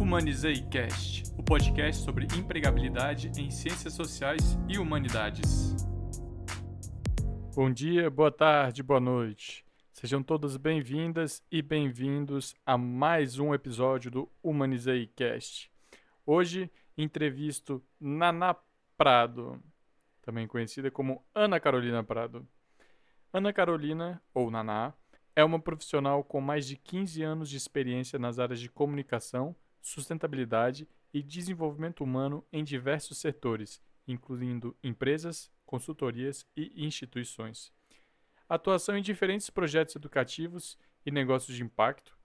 Humanizei Cast, o podcast sobre empregabilidade em ciências sociais e humanidades. Bom dia, boa tarde, boa noite. Sejam todas bem-vindas e bem-vindos a mais um episódio do Humanizei Cast. Hoje, entrevisto Naná Prado, também conhecida como Ana Carolina Prado. Ana Carolina, ou Naná, é uma profissional com mais de 15 anos de experiência nas áreas de comunicação, sustentabilidade e desenvolvimento humano em diversos setores, incluindo empresas, consultorias e instituições. Atuação em diferentes projetos educativos e negócios de impacto,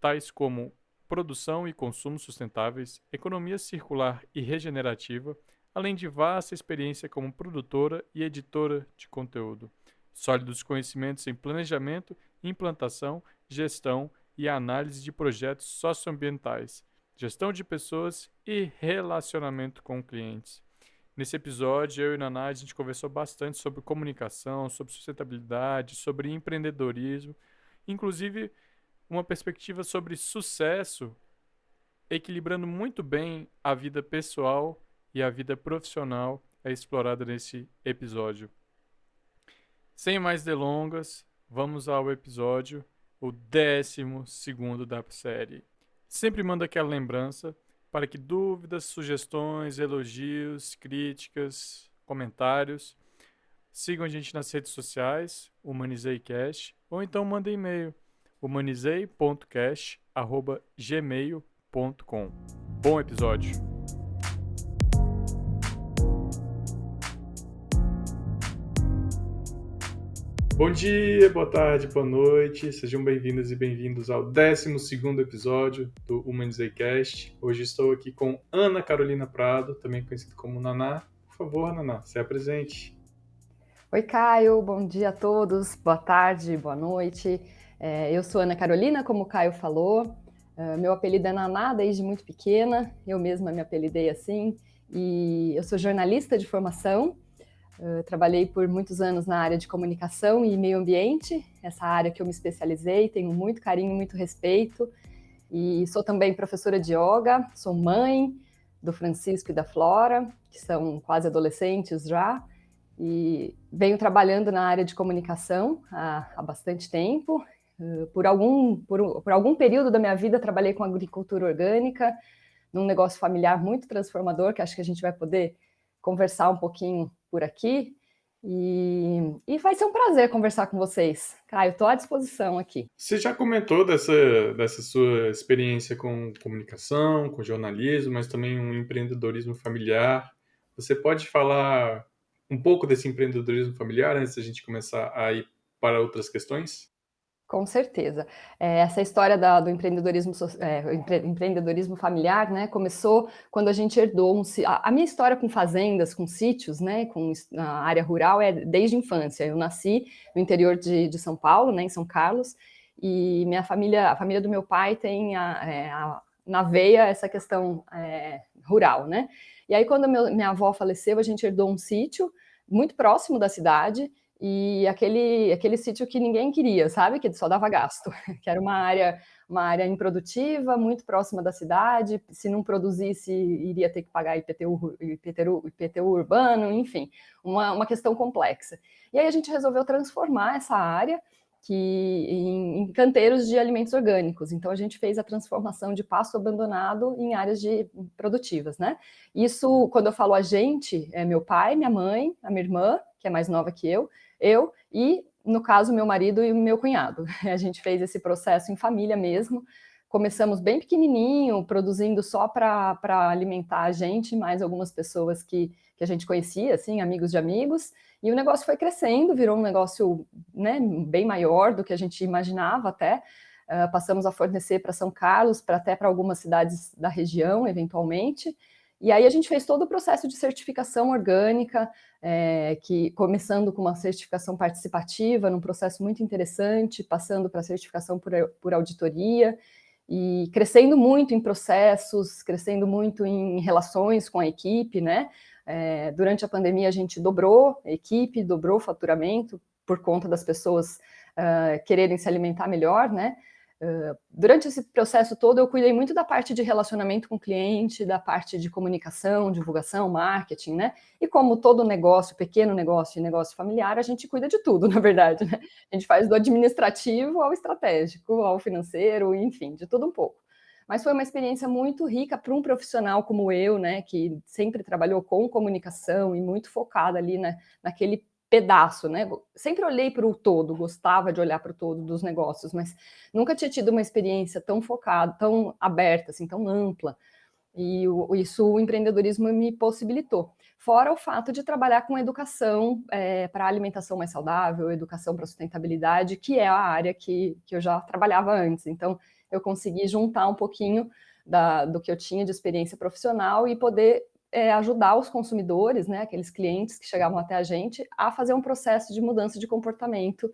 tais como produção e consumo sustentáveis, economia circular e regenerativa, além de vasta experiência como produtora e editora de conteúdo. Sólidos conhecimentos em planejamento, implantação, gestão e análise de projetos socioambientais, gestão de pessoas e relacionamento com clientes. Nesse episódio, eu e Naná, a gente conversou bastante sobre comunicação, sobre sustentabilidade, sobre empreendedorismo, inclusive uma perspectiva sobre sucesso, equilibrando muito bem a vida pessoal e a vida profissional é explorada nesse episódio. Sem mais delongas, vamos ao episódio, o 12º da série. Sempre manda aquela lembrança para que dúvidas, sugestões, elogios, críticas, comentários, sigam a gente nas redes sociais, HumanizeiCast, ou então mandem e-mail, humanizei.cast@gmail.com. Bom episódio! Bom dia, boa tarde, boa noite, sejam bem-vindas e bem-vindos ao 12º episódio do Humanizei Cast. Hoje estou aqui com Ana Carolina Prado, também conhecida como Naná. Por favor, Naná, se apresente. Oi, Caio, bom dia a todos, boa tarde, boa noite. Eu sou Ana Carolina, como o Caio falou. Meu apelido é Naná desde muito pequena, eu mesma me apelidei assim. E eu sou jornalista de formação. Trabalhei por muitos anos na área de comunicação e meio ambiente, essa área que eu me especializei, tenho muito carinho, muito respeito. E sou também professora de yoga, sou mãe do Francisco e da Flora, que são quase adolescentes já, e venho trabalhando na área de comunicação há bastante tempo. Por algum período da minha vida trabalhei com agricultura orgânica, num negócio familiar muito transformador, que acho que a gente vai poder conversar um pouquinho por aqui, e vai ser um prazer conversar com vocês. Caio, estou à disposição aqui. Você já comentou dessa sua experiência com comunicação, com jornalismo, mas também um empreendedorismo familiar. Você pode falar um pouco desse empreendedorismo familiar antes da gente começar a ir para outras questões? Com certeza. Essa história do empreendedorismo familiar, né, começou quando a gente herdou a minha história com fazendas, com sítios, né, com a área rural é desde a infância. Eu nasci no interior de São Paulo, né, em São Carlos, e a família do meu pai tem na veia essa questão rural, né? E aí, quando minha avó faleceu, a gente herdou um sítio muito próximo da cidade, e aquele sítio que ninguém queria, sabe? Que só dava gasto, que era uma área improdutiva, muito próxima da cidade. Se não produzisse, iria ter que pagar IPTU urbano, enfim, uma questão complexa. E aí a gente resolveu transformar essa área em canteiros de alimentos orgânicos. Então a gente fez a transformação de pasto abandonado em áreas produtivas, né? Isso, quando eu falo a gente, é meu pai, minha mãe, a minha irmã, que é mais nova que eu e, no caso, meu marido e o meu cunhado. A gente fez esse processo em família mesmo. Começamos bem pequenininho, produzindo só para alimentar a gente, mais algumas pessoas que a gente conhecia, assim, amigos de amigos. E o negócio foi crescendo, virou um negócio, né, bem maior do que a gente imaginava até. Passamos a fornecer para São Carlos, até para algumas cidades da região, eventualmente. E aí a gente fez todo o processo de certificação orgânica, que começando com uma certificação participativa, num processo muito interessante, passando para a certificação por auditoria, e crescendo muito em processos, crescendo muito em relações com a equipe, né? Durante a pandemia a gente dobrou a equipe, dobrou o faturamento, por conta das pessoas quererem se alimentar melhor, né? Durante esse processo todo, eu cuidei muito da parte de relacionamento com o cliente, da parte de comunicação, divulgação, marketing, né? E como todo negócio, pequeno negócio e negócio familiar, a gente cuida de tudo, na verdade, né? A gente faz do administrativo ao estratégico, ao financeiro, enfim, de tudo um pouco. Mas foi uma experiência muito rica para um profissional como eu, né, que sempre trabalhou com comunicação e muito focada ali, né, naquele pedaço, né? Sempre olhei para o todo, gostava de olhar para o todo dos negócios, mas nunca tinha tido uma experiência tão focada, tão aberta, assim, tão ampla. E isso o empreendedorismo me possibilitou. Fora o fato de trabalhar com educação para alimentação mais saudável, educação para sustentabilidade, que é a área que eu já trabalhava antes. Então, eu consegui juntar um pouquinho do que eu tinha de experiência profissional e poder ajudar os consumidores, né, aqueles clientes que chegavam até a gente, a fazer um processo de mudança de comportamento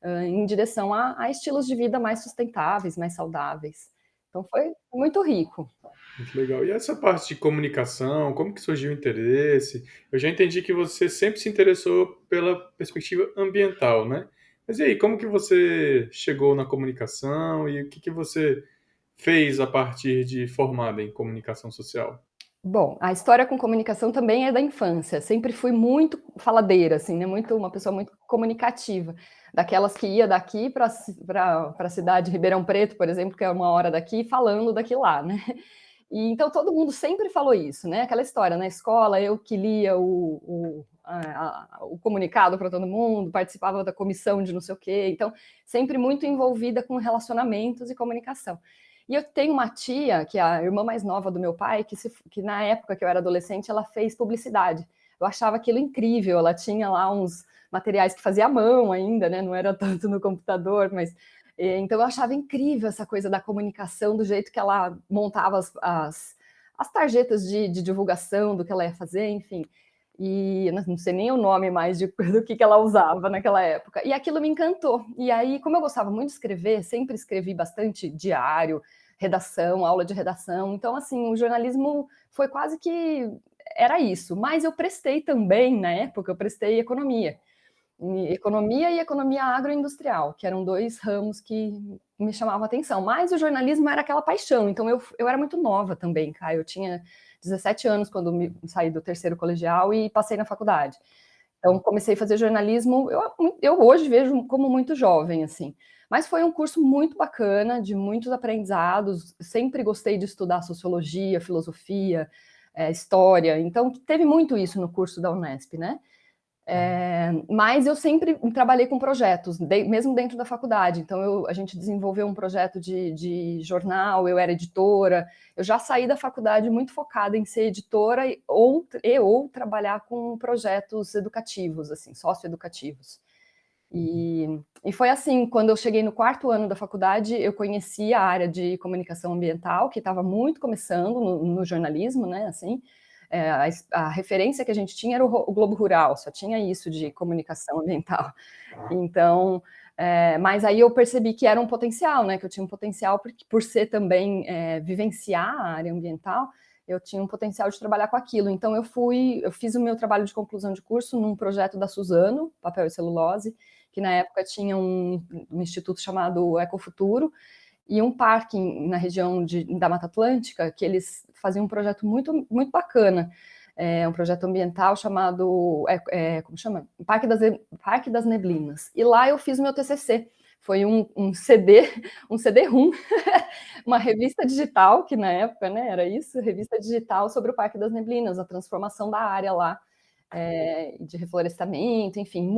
em direção a estilos de vida mais sustentáveis, mais saudáveis. Então, foi muito rico. Muito legal. E essa parte de comunicação, como que surgiu o interesse? Eu já entendi que você sempre se interessou pela perspectiva ambiental, né? Mas e aí, como que você chegou na comunicação e o que que você fez a partir de formada em comunicação social? Bom, a história com comunicação também é da infância. Sempre fui muito faladeira, assim, né? Uma pessoa muito comunicativa, daquelas que ia daqui para a cidade de Ribeirão Preto, por exemplo, que é 1 hora daqui, falando daqui lá, né? E então todo mundo sempre falou isso, né? Aquela história na escola, eu que lia o comunicado para todo mundo, participava da comissão de não sei o quê, então sempre muito envolvida com relacionamentos e comunicação. E eu tenho uma tia, que é a irmã mais nova do meu pai, que na época que eu era adolescente, ela fez publicidade. Eu achava aquilo incrível, ela tinha lá uns materiais que fazia à mão ainda, né? Não era tanto no computador, mas então eu achava incrível essa coisa da comunicação, do jeito que ela montava as tarjetas de divulgação do que ela ia fazer, enfim. E eu não sei nem o nome mais do que ela usava naquela época. E aquilo me encantou. E aí, como eu gostava muito de escrever, sempre escrevi bastante diário, redação, aula de redação. Então, assim, o jornalismo foi quase que era isso. Mas eu prestei também, na época, eu prestei economia. Economia e economia agroindustrial, que eram 2 ramos que me chamavam a atenção. Mas o jornalismo era aquela paixão, então eu era muito nova também, Caio. Eu tinha 17 anos quando saí do terceiro colegial e passei na faculdade. Então comecei a fazer jornalismo, eu hoje vejo como muito jovem, assim. Mas foi um curso muito bacana, de muitos aprendizados. Sempre gostei de estudar sociologia, filosofia, história. Então teve muito isso no curso da Unesp, né? Mas eu sempre trabalhei com projetos, mesmo dentro da faculdade. Então, a gente desenvolveu um projeto de jornal, eu era editora. Eu já saí da faculdade muito focada em ser editora ou trabalhar com projetos educativos, assim, socioeducativos. E foi assim, quando eu cheguei no 4º ano da faculdade, eu conheci a área de comunicação ambiental, que estava muito começando no jornalismo, né, assim. A referência que a gente tinha era o Globo Rural, só tinha isso de comunicação ambiental. Então, mas aí eu percebi que era um potencial, né, que eu tinha um potencial por ser também vivenciar a área ambiental, eu tinha um potencial de trabalhar com aquilo. Então eu fiz o meu trabalho de conclusão de curso num projeto da Suzano, papel e celulose, que na época tinha um instituto chamado Ecofuturo, e um parque na região da Mata Atlântica, que eles faziam um projeto muito, muito bacana, um projeto ambiental chamado, como chama? Parque das Neblinas. E lá eu fiz o meu TCC. Foi um CD, um CD-ROM, uma revista digital, que na época, né, era isso, revista digital sobre o Parque das Neblinas, a transformação da área lá, de reflorestamento, enfim,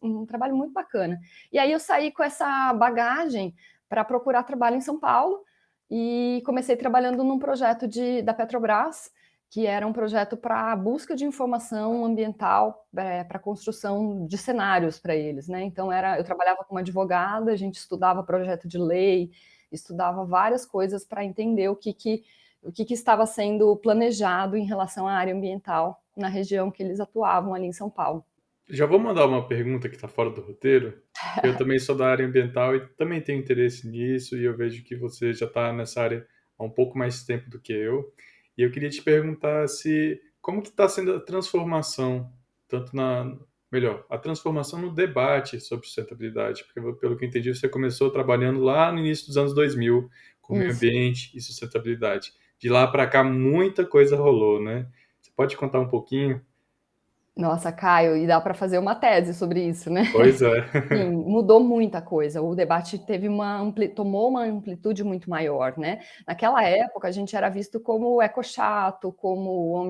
um trabalho muito bacana. E aí eu saí com essa bagagem para procurar trabalho em São Paulo e comecei trabalhando num projeto da Petrobras, que era um projeto para busca de informação ambiental para construção de cenários para eles, né? Então eu trabalhava como advogada, a gente estudava projeto de lei, estudava várias coisas para entender o que estava sendo planejado em relação à área ambiental na região que eles atuavam ali em São Paulo. Já vou mandar uma pergunta que está fora do roteiro, que eu também sou da área ambiental e também tenho interesse nisso, e eu vejo que você já está nessa área há um pouco mais tempo do que eu. E eu queria te perguntar como que está sendo a transformação, tanto melhor, a transformação no debate sobre sustentabilidade, porque pelo que eu entendi, você começou trabalhando lá no início dos anos 2000 com meio Isso. ambiente e sustentabilidade. De lá para cá, muita coisa rolou, né? Você pode contar um pouquinho? Nossa, Caio, e dá para fazer uma tese sobre isso, né? Pois é. Sim, mudou muita coisa. O debate tomou uma amplitude muito maior, né? Naquela época, a gente era visto como o ecochato, como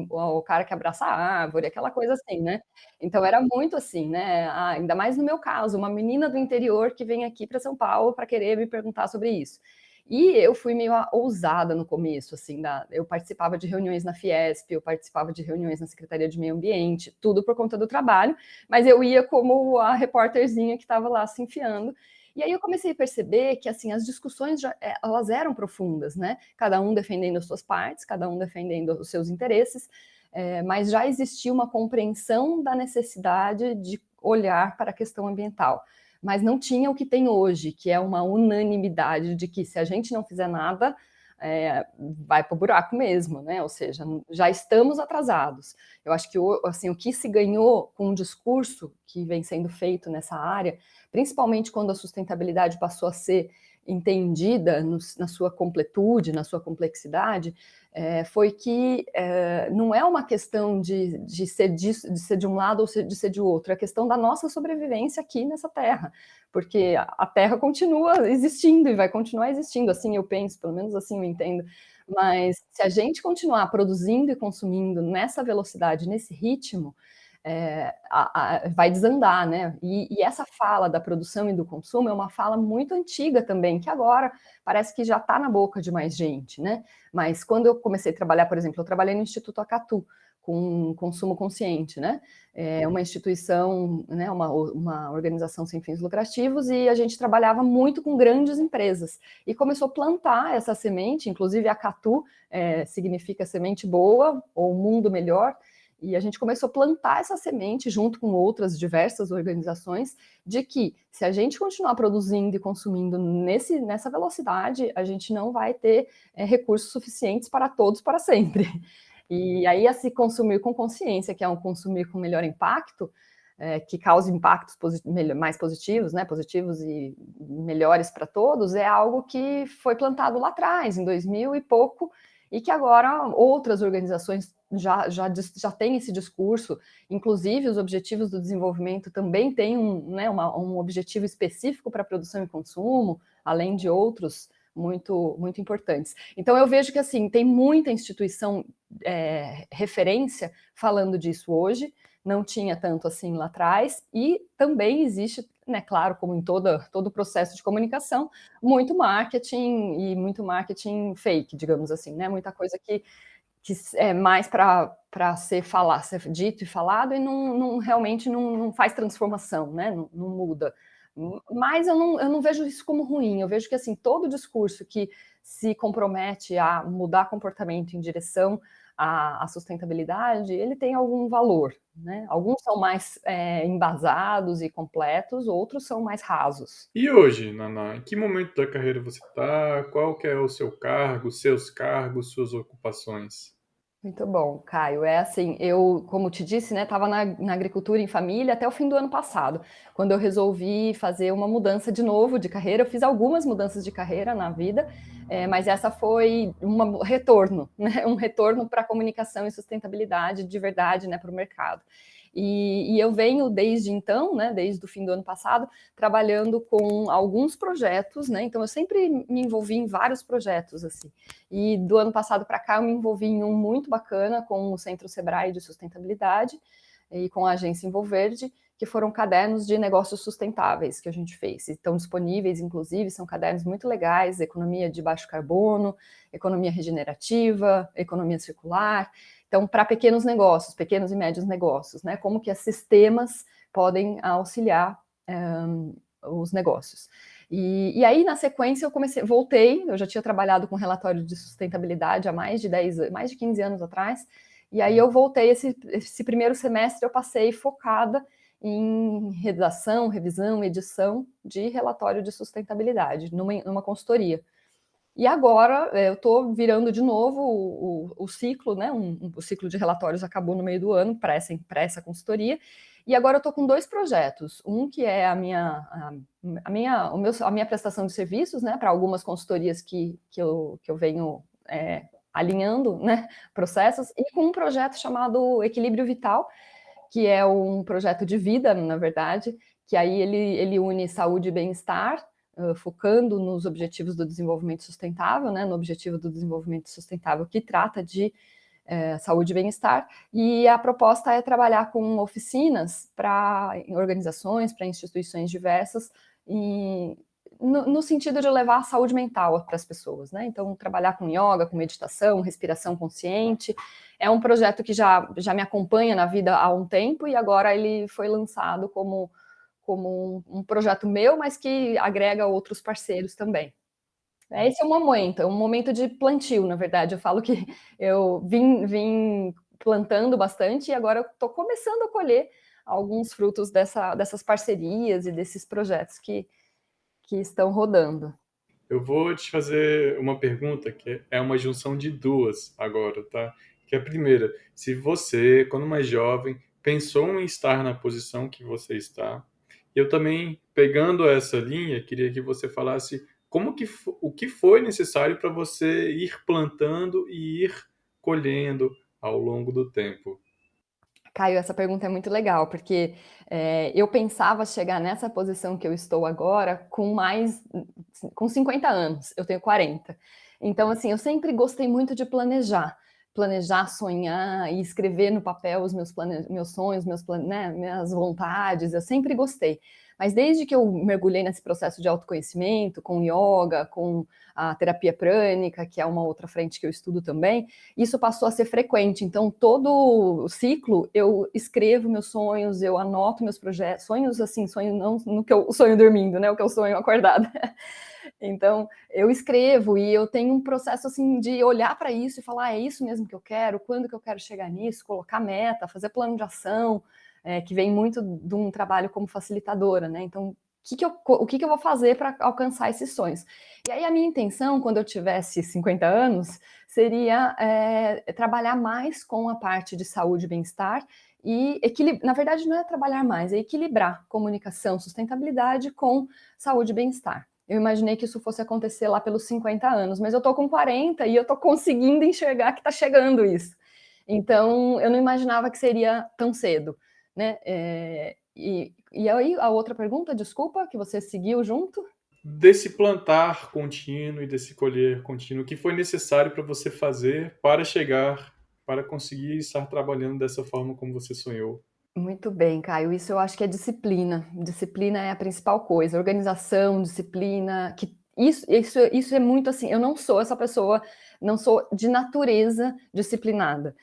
o cara que abraça a árvore, aquela coisa assim, né? Então era muito assim, né? Ainda mais no meu caso, uma menina do interior que vem aqui para São Paulo para querer me perguntar sobre isso. E eu fui meio ousada no começo, assim, eu participava de reuniões na Fiesp, eu participava de reuniões na Secretaria de Meio Ambiente, tudo por conta do trabalho, mas eu ia como a repórterzinha que estava lá se enfiando. E aí eu comecei a perceber que assim as discussões elas eram profundas, né? Cada um defendendo as suas partes, cada um defendendo os seus interesses, mas já existia uma compreensão da necessidade de olhar para a questão ambiental, mas não tinha o que tem hoje, que é uma unanimidade de que se a gente não fizer nada, vai para o buraco mesmo, né? Ou seja, já estamos atrasados. Eu acho que assim, o que se ganhou com o discurso que vem sendo feito nessa área, principalmente quando a sustentabilidade passou a ser entendida na sua completude, na sua complexidade, foi que não é uma questão de ser de um lado ou de ser de outro, é a questão da nossa sobrevivência aqui nessa terra, porque a terra continua existindo e vai continuar existindo, assim eu penso, pelo menos assim eu entendo, mas se a gente continuar produzindo e consumindo nessa velocidade, nesse ritmo, vai desandar, né? E essa fala da produção e do consumo é uma fala muito antiga também, que agora parece que já está na boca de mais gente, né? Mas quando eu comecei a trabalhar, por exemplo, eu trabalhei no Instituto Acatu, com consumo consciente, né? É uma instituição, né, uma organização sem fins lucrativos, e a gente trabalhava muito com grandes empresas. E começou a plantar essa semente, inclusive Acatu significa semente boa, ou mundo melhor, e a gente começou a plantar essa semente junto com outras diversas organizações de que se a gente continuar produzindo e consumindo nessa velocidade, a gente não vai ter recursos suficientes para todos para sempre. E aí, a se consumir com consciência, que é um consumir com melhor impacto, que cause impactos mais positivos, né, positivos e melhores para todos, é algo que foi plantado lá atrás, em 2000 e pouco, e que agora outras organizações já têm esse discurso, inclusive os Objetivos do Desenvolvimento também têm um objetivo específico para produção e consumo, além de outros muito, muito importantes. Então eu vejo que assim tem muita instituição referência falando disso hoje, não tinha tanto assim lá atrás, e também existe, né, claro, como em todo o processo de comunicação, muito marketing fake, digamos assim, né? Muita coisa que é mais para ser dito e falado e realmente não faz transformação, né? Não muda. Mas eu não vejo isso como ruim, eu vejo que assim, todo discurso que se compromete a mudar comportamento em direção à sustentabilidade, ele tem algum valor, né? Alguns são mais embasados e completos, outros são mais rasos. E hoje, Naná, em que momento da carreira você está? Qual que é o seu cargo, seus cargos, suas ocupações? Muito bom, Caio. É assim, eu, como te disse, né, estava na agricultura em família até o fim do ano passado, quando eu resolvi fazer uma mudança de novo de carreira. Eu fiz algumas mudanças de carreira na vida, mas essa foi um retorno, né, um retorno para a comunicação e sustentabilidade de verdade, né, para o mercado. E eu venho desde então, né, desde o fim do ano passado, trabalhando com alguns projetos, né, então eu sempre me envolvi em vários projetos, assim. E do ano passado para cá eu me envolvi em um muito bacana com o Centro Sebrae de Sustentabilidade e com a agência Envolverde, que foram cadernos de negócios sustentáveis que a gente fez. E estão disponíveis, inclusive, são cadernos muito legais, economia de baixo carbono, economia regenerativa, economia circular. Então, para pequenos negócios, pequenos e médios negócios, né? Como que os sistemas podem auxiliar os negócios. E aí, na sequência, voltei, eu já tinha trabalhado com relatório de sustentabilidade há mais de 15 anos atrás, e aí eu voltei, esse primeiro semestre eu passei focada em redação, revisão, edição de relatório de sustentabilidade, numa consultoria. E agora eu estou virando de novo o ciclo, né? O ciclo de relatórios acabou no meio do ano para essa consultoria, E agora eu estou com dois projetos. Um que é a minha prestação de serviços, né, para algumas consultorias que eu venho alinhando, né, processos, e com um projeto chamado Equilíbrio Vital, que é um projeto de vida, na verdade, que aí ele une saúde e bem-estar, focando nos objetivos do desenvolvimento sustentável, né, no objetivo do desenvolvimento sustentável que trata de saúde e bem-estar, e a proposta é trabalhar com oficinas para organizações, para instituições diversas, no sentido de levar a saúde mental para as pessoas, né? Então, trabalhar com yoga, com meditação, respiração consciente. É um projeto que já me acompanha na vida há um tempo e agora ele foi lançado como um projeto meu, mas que agrega outros parceiros também. Esse é um momento de plantio, na verdade. Eu falo que eu vim plantando bastante e agora eu estou começando a colher alguns frutos dessas parcerias e desses projetos que estão rodando. Eu vou te fazer uma pergunta que é uma junção de duas agora, tá? Que é a primeira, se você, quando mais jovem, pensou em estar na posição que você está, eu também, pegando essa linha, queria que você falasse o que foi necessário para você ir plantando e ir colhendo ao longo do tempo. Caio, essa pergunta é muito legal, porque eu pensava chegar nessa posição que eu estou agora com 50 anos, eu tenho 40. Então, assim, eu sempre gostei muito de planejar, sonhar e escrever no papel os meus sonhos, né, minhas vontades, eu sempre gostei. Mas desde que eu mergulhei nesse processo de autoconhecimento, com yoga, com a terapia prânica, que é uma outra frente que eu estudo também, isso passou a ser frequente. Então, todo o ciclo, eu escrevo meus sonhos, eu anoto meus projetos, sonhos assim, sonho não no que eu sonho dormindo, né? O que eu sonho acordada. Então, eu escrevo e eu tenho um processo assim de olhar para isso e falar, é isso mesmo que eu quero, quando que eu quero chegar nisso, colocar meta, fazer plano de ação, que vem muito de um trabalho como facilitadora, né? Então, o que eu vou fazer para alcançar esses sonhos? E aí a minha intenção, quando eu tivesse 50 anos, seria trabalhar mais com a parte de saúde e bem-estar e na verdade não é trabalhar mais, é equilibrar comunicação, sustentabilidade com saúde e bem-estar. Eu imaginei que isso fosse acontecer lá pelos 50 anos, mas eu tô com 40 e eu tô conseguindo enxergar que tá chegando isso. Então, eu não imaginava que seria tão cedo, né? E aí, a outra pergunta, desculpa, que você seguiu junto? Desse plantar contínuo e desse colher contínuo, o que foi necessário para você fazer para chegar, para conseguir estar trabalhando dessa forma como você sonhou? Muito bem, Caio. Isso eu acho que é disciplina. Disciplina é a principal coisa. Organização, disciplina. Isso é muito assim. Eu não sou essa pessoa, não sou de natureza disciplinada.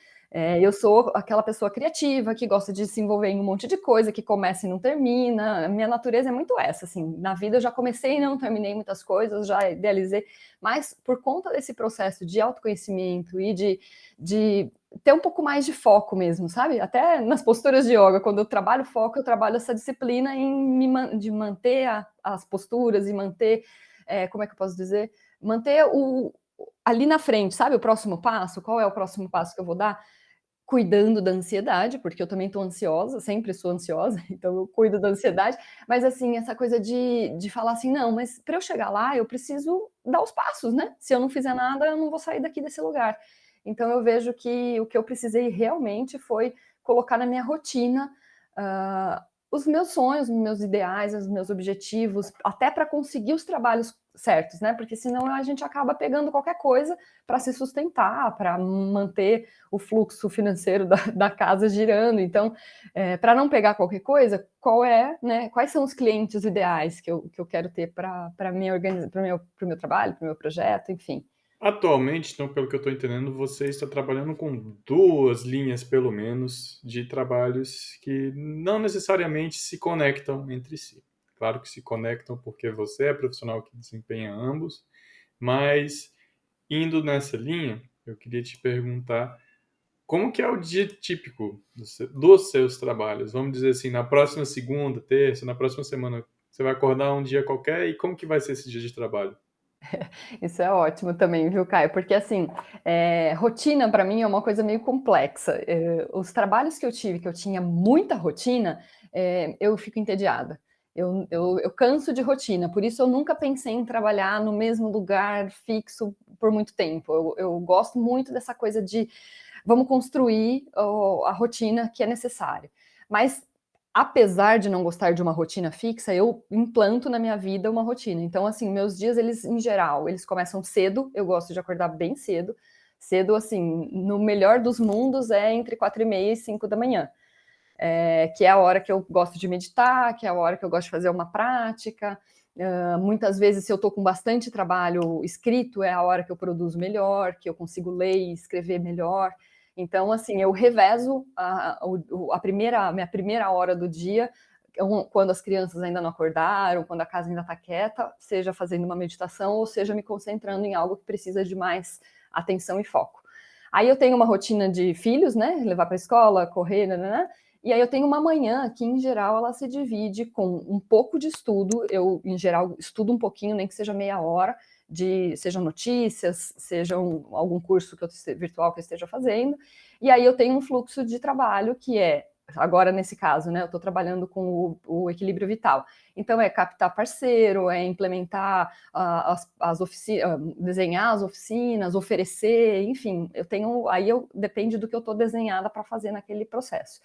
Eu sou aquela pessoa criativa que gosta de se envolver em um monte de coisa, que começa e não termina. A minha natureza é muito essa. Assim, na vida eu já comecei e não terminei muitas coisas, já idealizei. Mas por conta desse processo de autoconhecimento e de ter um pouco mais de foco mesmo, sabe? Até nas posturas de yoga, quando eu trabalho foco, eu trabalho essa disciplina de manter as posturas e manter, como é que eu posso dizer? Manter ali na frente, sabe? O próximo passo, qual é o próximo passo que eu vou dar? Cuidando da ansiedade, porque eu também estou ansiosa, sempre sou ansiosa, então eu cuido da ansiedade, mas assim, essa coisa de falar assim, não, mas para eu chegar lá, eu preciso dar os passos, né? Se eu não fizer nada, eu não vou sair daqui desse lugar. Então eu vejo que o que eu precisei realmente foi colocar na minha rotina os meus sonhos, os meus ideais, os meus objetivos, até para conseguir os trabalhos certos, né? Porque senão a gente acaba pegando qualquer coisa para se sustentar, para manter o fluxo financeiro da casa girando. Então, para não pegar qualquer coisa, né, quais são os clientes ideais que eu quero ter para o meu trabalho, para o meu projeto, enfim. Atualmente, então, pelo que eu estou entendendo, você está trabalhando com duas linhas, pelo menos, de trabalhos que não necessariamente se conectam entre si. Claro que se conectam porque você é profissional que desempenha ambos, mas indo nessa linha, eu queria te perguntar como que é o dia típico dos seus trabalhos? Vamos dizer assim, na próxima segunda, terça, na próxima semana, você vai acordar um dia qualquer e como que vai ser esse dia de trabalho? Isso é ótimo também, viu, Caio? Porque assim, rotina para mim é uma coisa meio complexa. Os trabalhos que eu tive, que eu tinha muita rotina, eu fico entediada. Eu canso de rotina, por isso eu nunca pensei em trabalhar no mesmo lugar fixo por muito tempo. Eu gosto muito dessa coisa de vamos construir a rotina que é necessária. Mas apesar de não gostar de uma rotina fixa, eu implanto na minha vida uma rotina. Então, assim, meus dias, eles, em geral, eles começam cedo, eu gosto de acordar bem cedo. Cedo, assim, no melhor dos mundos, é entre 4h30 e 5 da manhã. Que é a hora que eu gosto de meditar, que é a hora que eu gosto de fazer uma prática. Muitas vezes, se eu estou com bastante trabalho escrito, é a hora que eu produzo melhor, que eu consigo ler e escrever melhor. Então, assim, eu revezo minha primeira hora do dia, quando as crianças ainda não acordaram, quando a casa ainda está quieta, seja fazendo uma meditação ou seja me concentrando em algo que precisa de mais atenção e foco. Aí eu tenho uma rotina de filhos, né? Levar para a escola, correr, né? E aí eu tenho uma manhã que, em geral, ela se divide com um pouco de estudo. Eu, em geral, estudo um pouquinho, nem que seja meia hora, sejam notícias, algum curso virtual que eu esteja fazendo. E aí eu tenho um fluxo de trabalho que agora nesse caso, né, eu estou trabalhando com o equilíbrio vital. Então é captar parceiro, é implementar as oficinas, desenhar as oficinas, oferecer, enfim, depende do que eu estou desenhada para fazer naquele processo.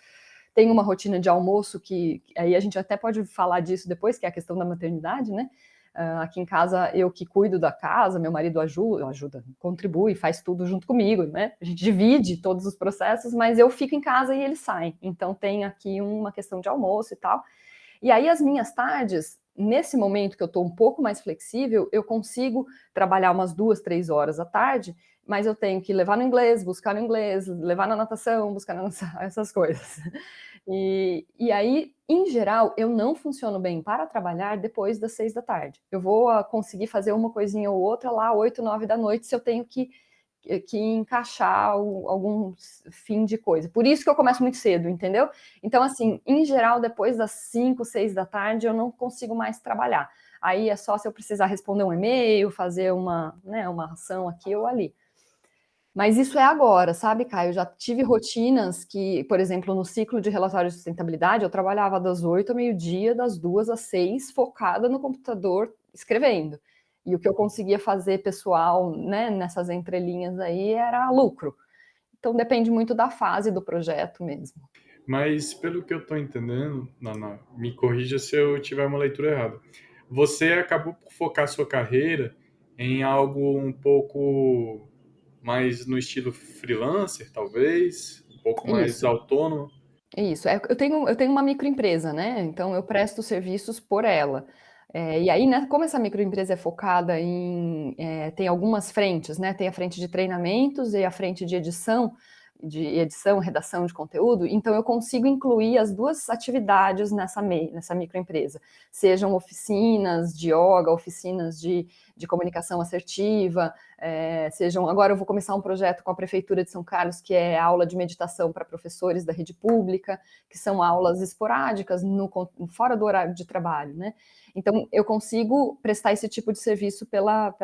Tem uma rotina de almoço que aí a gente até pode falar disso depois, que é a questão da maternidade, né? Aqui em casa, eu que cuido da casa, meu marido ajuda, contribui, faz tudo junto comigo, né? A gente divide todos os processos, mas eu fico em casa e eles saem. Então tem aqui uma questão de almoço e tal. E aí as minhas tardes, nesse momento que eu estou um pouco mais flexível, eu consigo trabalhar umas 2, 3 horas à tarde, mas eu tenho que levar no inglês, buscar no inglês, levar na natação, buscar na natação, essas coisas. E aí, em geral, eu não funciono bem para trabalhar depois das 6 da tarde. Eu vou conseguir fazer uma coisinha ou outra lá 8, 9 da noite, se eu tenho que encaixar algum fim de coisa. Por isso que eu começo muito cedo, entendeu? Então, assim, em geral, depois das 5, 6 da tarde, eu não consigo mais trabalhar. Aí é só se eu precisar responder um e-mail, fazer uma ação aqui ou ali. Mas isso é agora, sabe, Caio? Eu já tive rotinas que, por exemplo, no ciclo de relatório de sustentabilidade, eu trabalhava das 8 ao meio-dia, das 2 às 6, focada no computador, escrevendo. E o que eu conseguia fazer pessoal, né, nessas entrelinhas aí, era lucro. Então depende muito da fase do projeto mesmo. Mas pelo que eu estou entendendo, Naná, me corrija se eu tiver uma leitura errada. Você acabou por focar sua carreira em algo um pouco mais no estilo freelancer, talvez, um pouco mais Isso. autônomo. Isso, eu tenho uma microempresa, né? Então eu presto serviços por ela. E aí, né, como essa microempresa é focada tem algumas frentes, né? Tem a frente de treinamentos e a frente de edição, redação de conteúdo, então eu consigo incluir as duas atividades nessa microempresa, sejam oficinas de yoga, oficinas de comunicação assertiva, agora eu vou começar um projeto com a Prefeitura de São Carlos, que é aula de meditação para professores da rede pública, que são aulas esporádicas, fora do horário de trabalho, né? Então, eu consigo prestar esse tipo de serviço pela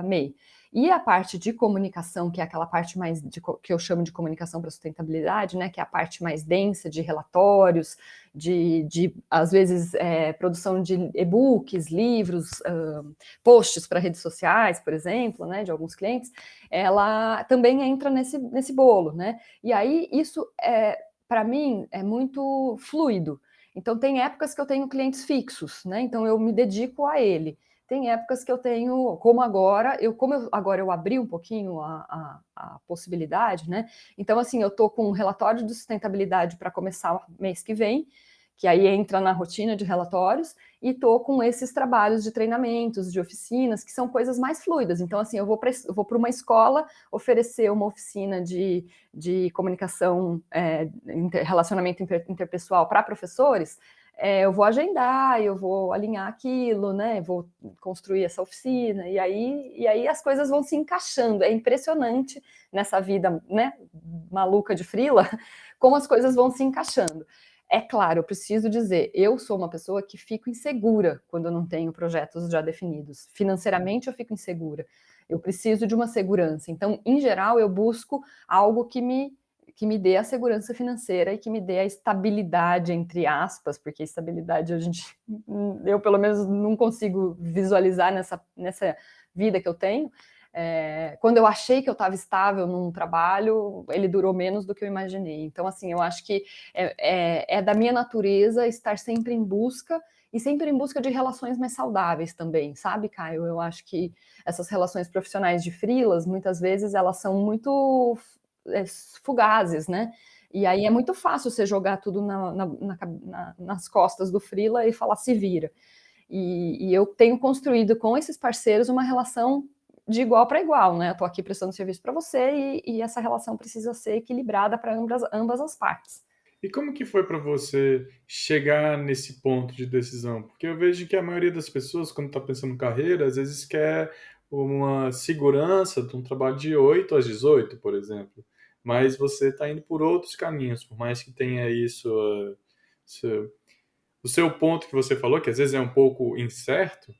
MEI. E a parte de comunicação, que é aquela parte mais que eu chamo de comunicação para sustentabilidade, né, que é a parte mais densa de relatórios, às vezes, produção de e-books, livros, posts para redes sociais, por exemplo, né, de alguns clientes, ela também entra nesse bolo, né? E aí isso para mim é muito fluido. Então tem épocas que eu tenho clientes fixos, né? Então eu me dedico a ele. Tem épocas que eu tenho, como agora, agora eu abri um pouquinho a possibilidade, né? Então, assim, eu estou com um relatório de sustentabilidade para começar mês que vem, que aí entra na rotina de relatórios, e estou com esses trabalhos de treinamentos, de oficinas, que são coisas mais fluidas. Então, assim, eu vou para uma escola oferecer uma oficina de comunicação, relacionamento interpessoal para professores, eu vou agendar, eu vou alinhar aquilo, né? Vou construir essa oficina, e aí as coisas vão se encaixando. É impressionante nessa vida, né, maluca de frila, como as coisas vão se encaixando. É claro, eu preciso dizer, eu sou uma pessoa que fico insegura quando eu não tenho projetos já definidos. Financeiramente eu fico insegura. Eu preciso de uma segurança. Então, em geral, eu busco algo que me dê a segurança financeira e que me dê a estabilidade, entre aspas, porque estabilidade eu pelo menos não consigo visualizar nessa vida que eu tenho. Quando eu achei que eu estava estável num trabalho, ele durou menos do que eu imaginei. Então, assim, eu acho que é da minha natureza estar sempre em busca e sempre em busca de relações mais saudáveis também, sabe, Caio? Eu acho que essas relações profissionais de freelas, muitas vezes, elas são muito fugazes, né? E aí é muito fácil você jogar tudo nas costas do freela e falar se vira. E eu tenho construído com esses parceiros uma relação de igual para igual, né? Eu estou aqui prestando serviço para você e essa relação precisa ser equilibrada para ambas as partes. E como que foi para você chegar nesse ponto de decisão? Porque eu vejo que a maioria das pessoas, quando está pensando em carreira, às vezes quer uma segurança de um trabalho de 8 às 18, por exemplo. Mas você está indo por outros caminhos, por mais que tenha isso, o seu ponto que você falou, que às vezes é um pouco incerto,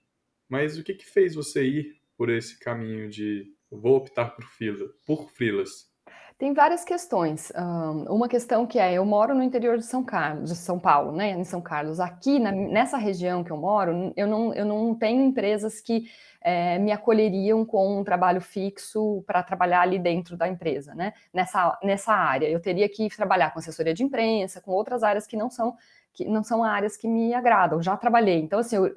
mas o que que fez você ir por esse caminho de vou optar por freelas? Tem várias questões. Uma questão que eu moro no interior de São Paulo, né, em São Carlos. Aqui nessa região que eu moro, eu não tenho empresas que me acolheriam com um trabalho fixo para trabalhar ali dentro da empresa, né, nessa área. Eu teria que trabalhar com assessoria de imprensa, com outras áreas que não são áreas que me agradam. Já trabalhei. Então, assim, eu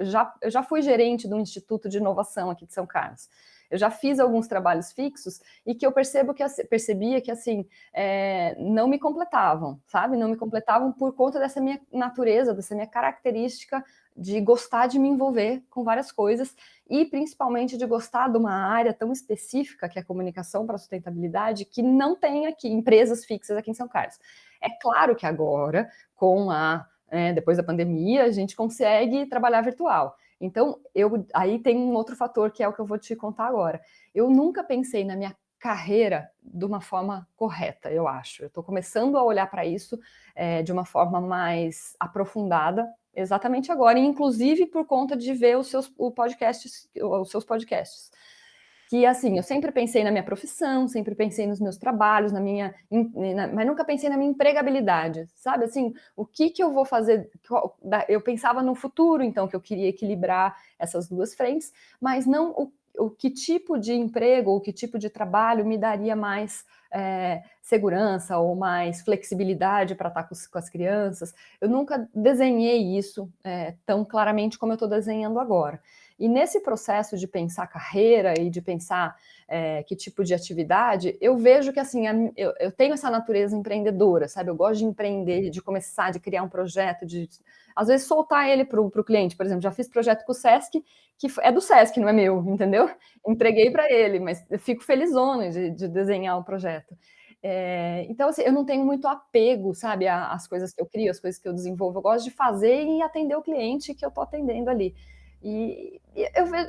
já fui gerente do Instituto de Inovação aqui de São Carlos. Eu já fiz alguns trabalhos fixos e que eu percebia que assim não me completavam, sabe? Não me completavam por conta dessa minha natureza, dessa minha característica de gostar de me envolver com várias coisas e principalmente de gostar de uma área tão específica que é a comunicação para a sustentabilidade, que não tem aqui empresas fixas aqui em São Carlos. É claro que agora, depois da pandemia, a gente consegue trabalhar virtual. Então, aí tem um outro fator que é o que eu vou te contar agora. Eu nunca pensei na minha carreira de uma forma correta, eu acho. Eu estou começando a olhar para isso de uma forma mais aprofundada, exatamente agora, e inclusive por conta de ver os seus podcasts. Que assim, eu sempre pensei na minha profissão, sempre pensei nos meus trabalhos, mas nunca pensei na minha empregabilidade, sabe? Assim, o que eu vou fazer? Eu pensava no futuro, então, que eu queria equilibrar essas duas frentes, mas não o que tipo de emprego ou que tipo de trabalho me daria mais segurança ou mais flexibilidade para estar com as crianças. Eu nunca desenhei isso tão claramente como eu estou desenhando agora. E nesse processo de pensar carreira e de pensar que tipo de atividade, eu vejo que assim, eu tenho essa natureza empreendedora, sabe? Eu gosto de empreender, de começar, de criar um projeto, de às vezes soltar ele para o cliente. Por exemplo, já fiz projeto com o Sesc, que é do Sesc, não é meu, entendeu? Entreguei para ele, mas eu fico felizona de desenhar o projeto. Então, assim, eu não tenho muito apego, sabe, às coisas que eu crio, às coisas que eu desenvolvo. Eu gosto de fazer e atender o cliente que eu estou atendendo ali. E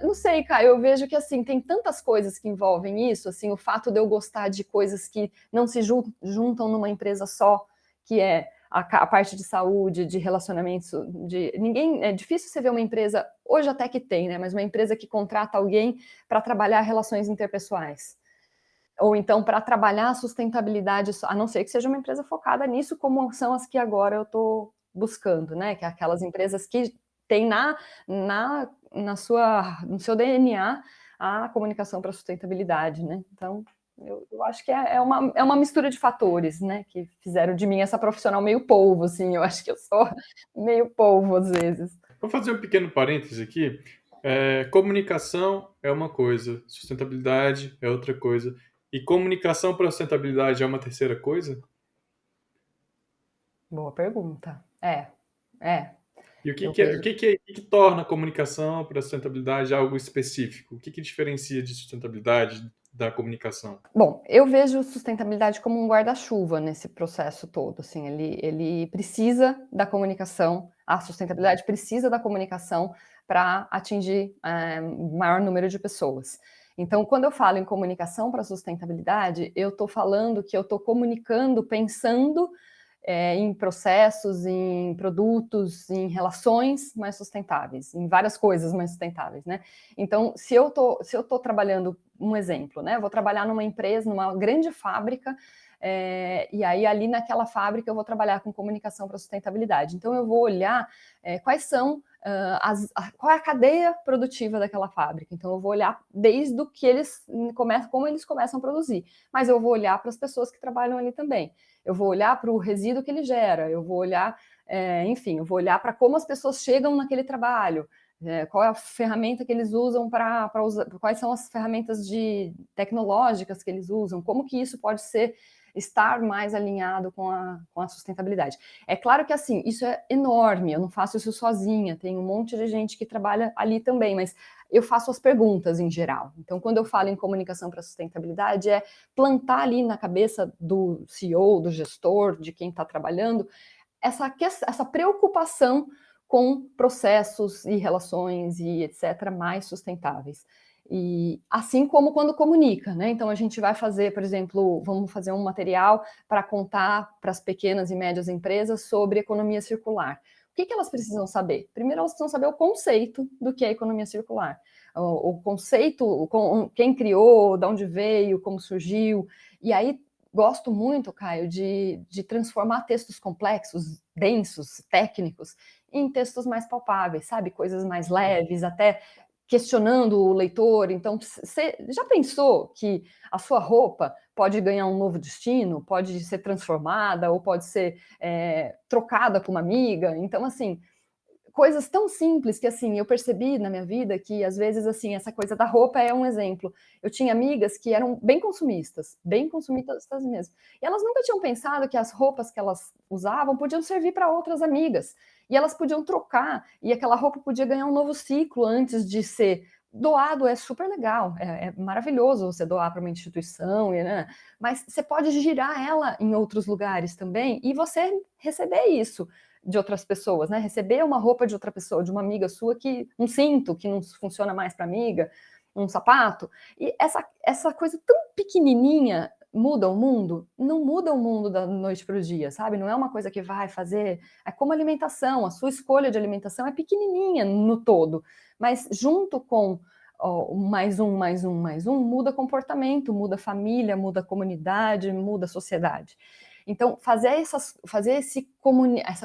não sei, Caio, eu vejo que assim tem tantas coisas que envolvem isso, assim, o fato de eu gostar de coisas que não se juntam numa empresa só, que é a parte de saúde, de relacionamentos, é difícil você ver uma empresa, hoje até que tem, né, mas uma empresa que contrata alguém para trabalhar relações interpessoais. Ou então para trabalhar a sustentabilidade, a não ser que seja uma empresa focada nisso, como são as que agora eu estou buscando, né? Que é aquelas empresas que têm no seu DNA a comunicação para a sustentabilidade, né? Então, eu acho que é uma mistura de fatores, né? Que fizeram de mim essa profissional meio polvo, assim. Eu acho que eu sou meio polvo às vezes. Vou fazer um pequeno parêntese aqui. Comunicação é uma coisa, sustentabilidade é outra coisa. E comunicação para sustentabilidade é uma terceira coisa? Boa pergunta. É. E o que Eu que, é- o vejo. que, que, é- o que que torna a comunicação para sustentabilidade algo específico? O que diferencia de sustentabilidade da comunicação? Bom, eu vejo sustentabilidade como um guarda-chuva nesse processo todo, assim, ele precisa da comunicação, a sustentabilidade precisa da comunicação para atingir o maior número de pessoas. Então, quando eu falo em comunicação para sustentabilidade, eu estou falando que eu estou comunicando pensando em processos, em produtos, em relações mais sustentáveis, em várias coisas mais sustentáveis, né? Então, se eu tô trabalhando, um exemplo, né? Eu vou trabalhar numa empresa, numa grande fábrica, e aí ali naquela fábrica eu vou trabalhar com comunicação para sustentabilidade. Então, eu vou olhar quais são qual é a cadeia produtiva daquela fábrica. Então, eu vou olhar desde o que como eles começam a produzir, mas eu vou olhar para as pessoas que trabalham ali também. Eu vou olhar para o resíduo que ele gera, eu vou olhar, enfim, eu vou olhar para como as pessoas chegam naquele trabalho, qual é a ferramenta que eles usam para usar, quais são as ferramentas tecnológicas que eles usam, como que isso pode estar mais alinhado com a sustentabilidade. É claro que, assim, isso é enorme, eu não faço isso sozinha, tem um monte de gente que trabalha ali também, mas eu faço as perguntas em geral. Então, quando eu falo em comunicação para sustentabilidade, é plantar ali na cabeça do CEO, do gestor, de quem está trabalhando, essa preocupação com processos e relações e etc. mais sustentáveis. E assim como quando comunica, né? Então a gente vai fazer, por exemplo, vamos fazer um material para contar para as pequenas e médias empresas sobre economia circular. O que elas precisam saber? Primeiro, elas precisam saber o conceito do que é economia circular. O conceito, quem criou, de onde veio, como surgiu. E aí, gosto muito, Caio, de transformar textos complexos, densos, técnicos, em textos mais palpáveis, sabe? Coisas mais leves, até questionando o leitor. Então, você já pensou que a sua roupa pode ganhar um novo destino, pode ser transformada ou pode ser trocada com uma amiga? Então, assim, coisas tão simples que, assim, eu percebi na minha vida que, às vezes, assim, essa coisa da roupa é um exemplo. Eu tinha amigas que eram bem consumistas mesmo. E elas nunca tinham pensado que as roupas que elas usavam podiam servir para outras amigas. E elas podiam trocar, e aquela roupa podia ganhar um novo ciclo antes de ser doado. É super legal, é maravilhoso você doar para uma instituição, né? Mas você pode girar ela em outros lugares também e você receber isso de outras pessoas, né? Receber uma roupa de outra pessoa, de uma amiga sua, um cinto que não funciona mais para amiga, um sapato. E essa coisa tão pequenininha muda o mundo? Não muda o mundo da noite para o dia, sabe? Não é uma coisa que vai fazer. É como alimentação, a sua escolha de alimentação é pequenininha no todo, mas junto com mais um, muda comportamento, muda família, muda comunidade, muda sociedade. Então, fazer essa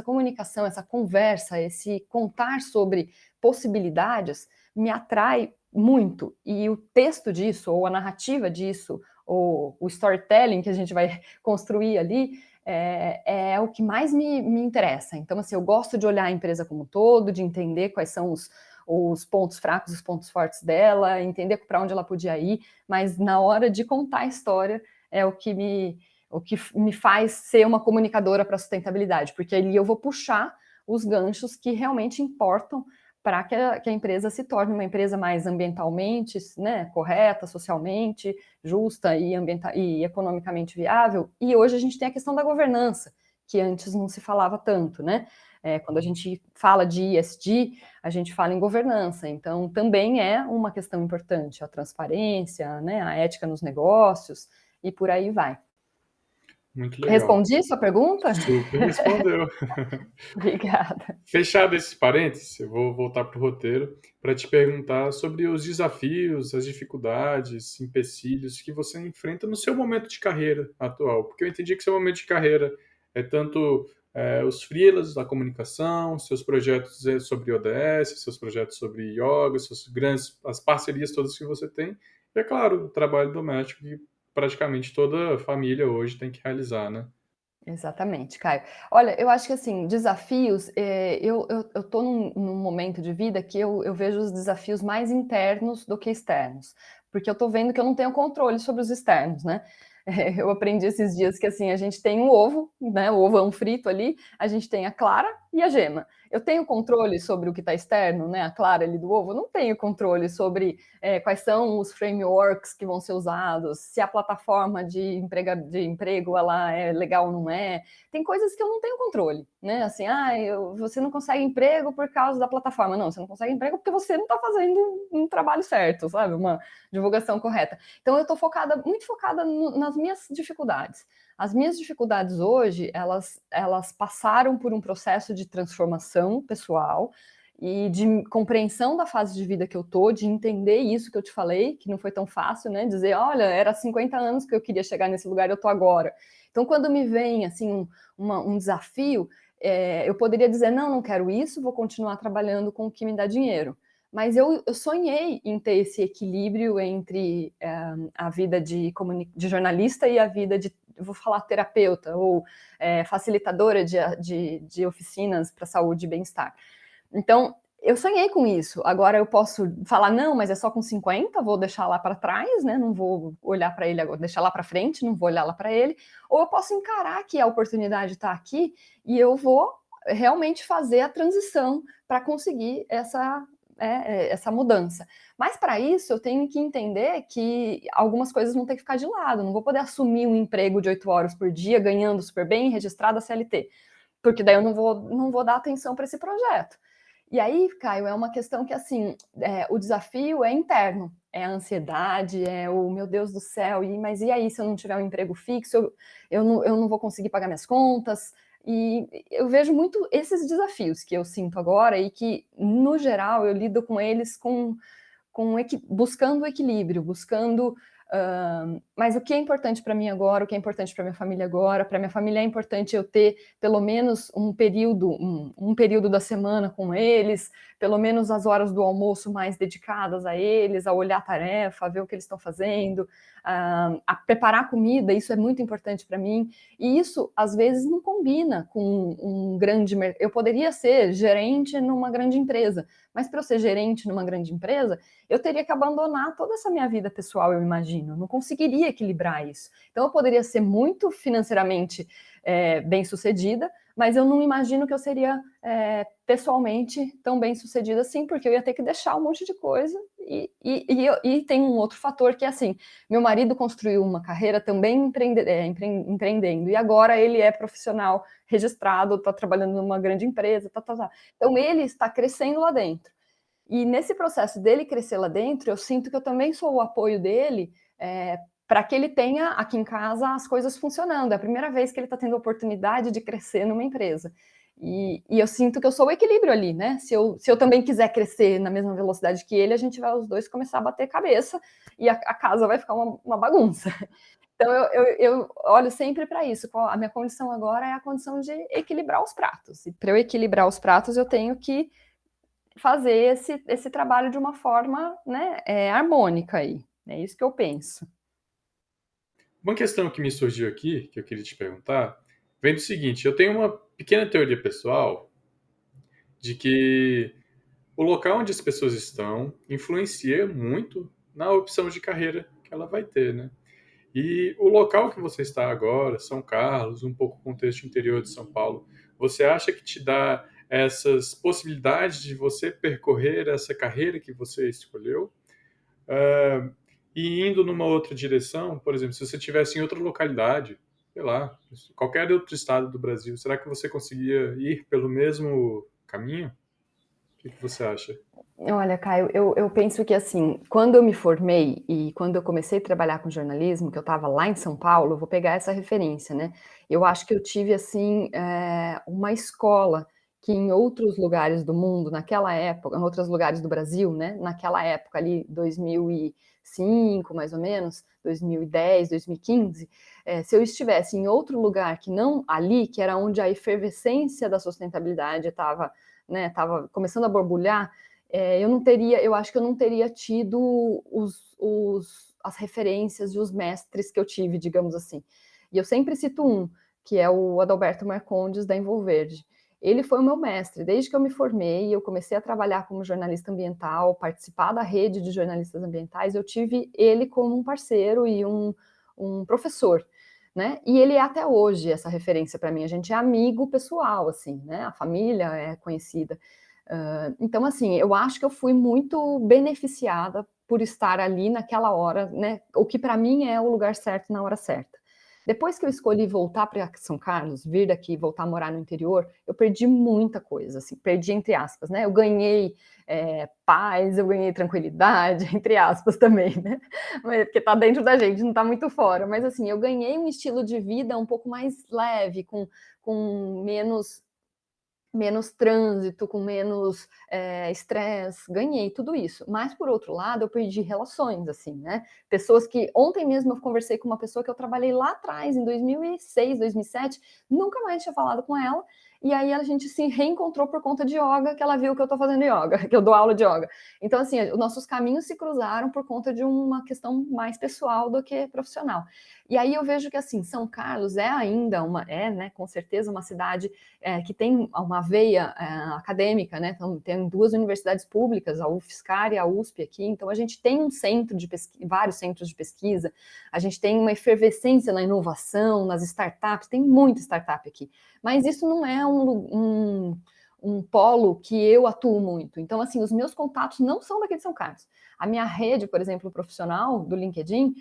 comunicação, essa conversa, esse contar sobre possibilidades me atrai muito. E o texto disso, ou a narrativa disso, ou o storytelling que a gente vai construir ali, é o que mais me interessa. Então, assim, eu gosto de olhar a empresa como um todo, de entender quais são os pontos fracos, os pontos fortes dela, entender para onde ela podia ir, mas na hora de contar a história é o que me faz ser uma comunicadora para a sustentabilidade, porque ali eu vou puxar os ganchos que realmente importam para que a empresa se torne uma empresa mais ambientalmente, né, correta, socialmente justa e economicamente viável. E hoje a gente tem a questão da governança, que antes não se falava tanto, né? Quando a gente fala de ESG, a gente fala em governança, então também é uma questão importante, a transparência, né, a ética nos negócios, e por aí vai. Muito legal. Respondi sua pergunta? Super respondeu. Obrigada. Fechado esses parênteses, eu vou voltar para o roteiro para te perguntar sobre os desafios, as dificuldades, empecilhos que você enfrenta no seu momento de carreira atual. Porque eu entendi que seu momento de carreira é tanto os freelas da comunicação, seus projetos sobre ODS, seus projetos sobre yoga, as parcerias todas que você tem, e, é claro, o trabalho doméstico que praticamente toda família hoje tem que realizar, né? Exatamente, Caio. Olha, eu acho que, assim, desafios, eu estou num momento de vida que eu vejo os desafios mais internos do que externos, porque eu estou vendo que eu não tenho controle sobre os externos, né? Eu aprendi esses dias que, assim, a gente tem um ovo, né? O ovo é um frito ali, a gente tem a clara, E a gema? Eu tenho controle sobre o que está externo, né? A clara ali do ovo? Eu não tenho controle sobre quais são os frameworks que vão ser usados, se a plataforma de emprego ela é legal ou não é. Tem coisas que eu não tenho controle, né? Assim, você não consegue emprego por causa da plataforma. Não, você não consegue emprego porque você não está fazendo um trabalho certo, sabe? Uma divulgação correta. Então eu estou muito focada nas minhas dificuldades. As minhas dificuldades hoje, elas passaram por um processo de transformação pessoal e de compreensão da fase de vida que eu tô, de entender isso que eu te falei, que não foi tão fácil, né? Dizer, olha, era 50 anos que eu queria chegar nesse lugar, eu tô agora. Então, quando me vem, assim, um desafio, eu poderia dizer, não quero isso, vou continuar trabalhando com o que me dá dinheiro. Mas eu sonhei em ter esse equilíbrio entre a vida de jornalista e a vida de, vou falar, terapeuta ou facilitadora de oficinas para saúde e bem-estar. Então, eu sonhei com isso. Agora eu posso falar, não, mas é só com 50, vou deixar lá para trás, né? Não vou olhar para ele agora, deixar lá para frente, não vou olhar lá para ele. Ou eu posso encarar que a oportunidade está aqui e eu vou realmente fazer a transição para conseguir essa mudança. Mas para isso eu tenho que entender que algumas coisas vão ter que ficar de lado. Não vou poder assumir um emprego de 8 horas por dia, ganhando super bem, registrado a CLT, porque daí eu não vou dar atenção para esse projeto. E aí, Caio, é uma questão que, assim, o desafio é interno, é a ansiedade, é o meu Deus do céu, mas e aí se eu não tiver um emprego fixo, eu não vou conseguir pagar minhas contas? E eu vejo muito esses desafios que eu sinto agora e que, no geral, eu lido com eles buscando o equilíbrio, buscando. Mas o que é importante para mim agora, o que é importante para minha família agora? Para minha família é importante eu ter pelo menos um período da semana com eles, pelo menos as horas do almoço mais dedicadas a eles, a olhar a tarefa, a ver o que eles estão fazendo, a preparar comida, isso é muito importante para mim. E isso, às vezes, não combina com um grande mercado. Eu poderia ser gerente numa grande empresa, mas para eu ser gerente numa grande empresa, eu teria que abandonar toda essa minha vida pessoal, eu imagino. Não conseguiria equilibrar isso. Então, eu poderia ser muito financeiramente bem-sucedida, mas eu não imagino que eu seria pessoalmente tão bem-sucedida assim, porque eu ia ter que deixar um monte de coisa. E tem um outro fator que é assim, meu marido construiu uma carreira também empreendendo, e agora ele é profissional registrado, está trabalhando numa grande empresa, Então, ele está crescendo lá dentro. E nesse processo dele crescer lá dentro, eu sinto que eu também sou o apoio dele para que ele tenha aqui em casa as coisas funcionando. É a primeira vez que ele está tendo a oportunidade de crescer numa empresa. E eu sinto que eu sou o equilíbrio ali, né? Se eu também quiser crescer na mesma velocidade que ele, a gente vai os dois começar a bater cabeça e a casa vai ficar uma bagunça. Então eu olho sempre para isso. A minha condição agora é a condição de equilibrar os pratos. E para eu equilibrar os pratos, eu tenho que fazer esse trabalho de uma forma, né, harmônica aí. É isso que eu penso. Uma questão que me surgiu aqui, que eu queria te perguntar, vem do seguinte: eu tenho uma pequena teoria pessoal de que o local onde as pessoas estão influencia muito na opção de carreira que ela vai ter, né? E o local que você está agora, São Carlos, um pouco o contexto interior de São Paulo, você acha que te dá essas possibilidades de você percorrer essa carreira que você escolheu? E indo numa outra direção, por exemplo, se você estivesse em outra localidade, sei lá, qualquer outro estado do Brasil, será que você conseguiria ir pelo mesmo caminho? O que você acha? Olha, Caio, eu penso que assim, quando eu me formei e quando eu comecei a trabalhar com jornalismo, que eu estava lá em São Paulo, eu vou pegar essa referência, né? Eu acho que eu tive assim uma escola que em outros lugares do mundo, naquela época, em outros lugares do Brasil, né? Naquela época ali, 2005, mais ou menos, 2010, 2015, se eu estivesse em outro lugar que não ali, que era onde a efervescência da sustentabilidade estava, né? Estava começando a borbulhar. Eu acho que eu não teria tido as referências e os mestres que eu tive, digamos assim. E eu sempre cito um, que é o Adalberto Marcondes, da Envolverde. Ele foi o meu mestre. Desde que eu me formei, eu comecei a trabalhar como jornalista ambiental, participar da rede de jornalistas ambientais, eu tive ele como um parceiro e um professor. né? E ele é até hoje essa referência para mim. A gente é amigo pessoal, assim, né? A família é conhecida. Então, assim, eu acho que eu fui muito beneficiada por estar ali naquela hora, né? O que para mim é o lugar certo na hora certa. Depois que eu escolhi voltar para São Carlos, vir daqui, voltar a morar no interior, eu perdi muita coisa, assim, perdi entre aspas, né? Eu ganhei paz, eu ganhei tranquilidade, entre aspas também, né? Porque tá dentro da gente, não tá muito fora. Mas assim, eu ganhei um estilo de vida um pouco mais leve, com menos trânsito, com menos estresse, ganhei tudo isso. Mas, por outro lado, eu perdi relações, assim, né? Pessoas que... Ontem mesmo eu conversei com uma pessoa que eu trabalhei lá atrás, em 2006, 2007, nunca mais tinha falado com ela, e aí a gente se reencontrou por conta de yoga, que ela viu que eu tô fazendo yoga, que eu dou aula de yoga. Então, assim, os nossos caminhos se cruzaram por conta de uma questão mais pessoal do que profissional. E aí eu vejo que, assim, São Carlos é ainda né, com certeza uma cidade que tem uma veia acadêmica, né? Então, tem duas universidades públicas, a UFSCar e a USP aqui, então a gente tem um centro de pesquisa, vários centros de pesquisa, a gente tem uma efervescência na inovação, nas startups, tem muita startup aqui, mas isso não é um polo que eu atuo muito. Então, assim, os meus contatos não são daqui de São Carlos. A minha rede, por exemplo, profissional do LinkedIn,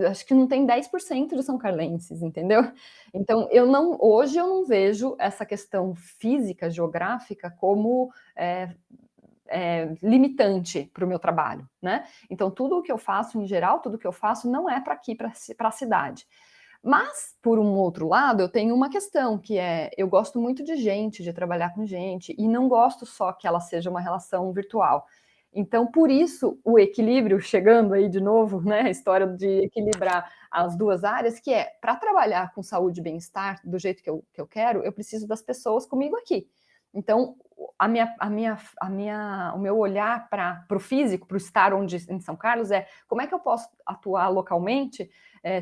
acho que não tem 10% de são carlenses, entendeu? Então, hoje eu não vejo essa questão física, geográfica, como limitante para o meu trabalho, né? Então, tudo o que eu faço, em geral, tudo que eu faço não é para aqui, para a cidade. Mas, por um outro lado, eu tenho uma questão, que é, eu gosto muito de gente, de trabalhar com gente, e não gosto só que ela seja uma relação virtual. Então, por isso, o equilíbrio, chegando aí de novo, né, a história de equilibrar as duas áreas, que é, para trabalhar com saúde e bem-estar do jeito que eu quero, eu preciso das pessoas comigo aqui. Então, o meu olhar para o físico, para o estar em São Carlos, é como é que eu posso atuar localmente,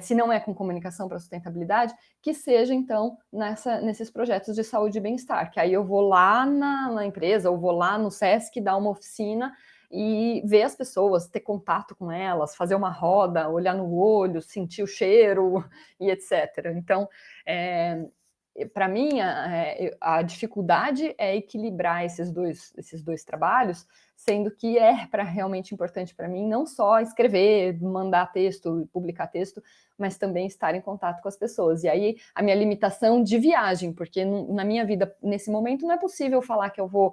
se não é com comunicação para sustentabilidade, que seja, então, nesses projetos de saúde e bem-estar, que aí eu vou lá na empresa, ou vou lá no SESC dar uma oficina e ver as pessoas, ter contato com elas, fazer uma roda, olhar no olho, sentir o cheiro e etc. Então, para mim, a dificuldade é equilibrar esses dois trabalhos, sendo que realmente importante para mim não só escrever, mandar texto, publicar texto, mas também estar em contato com as pessoas. E aí, a minha limitação de viagem, porque na minha vida, nesse momento, não é possível falar que eu vou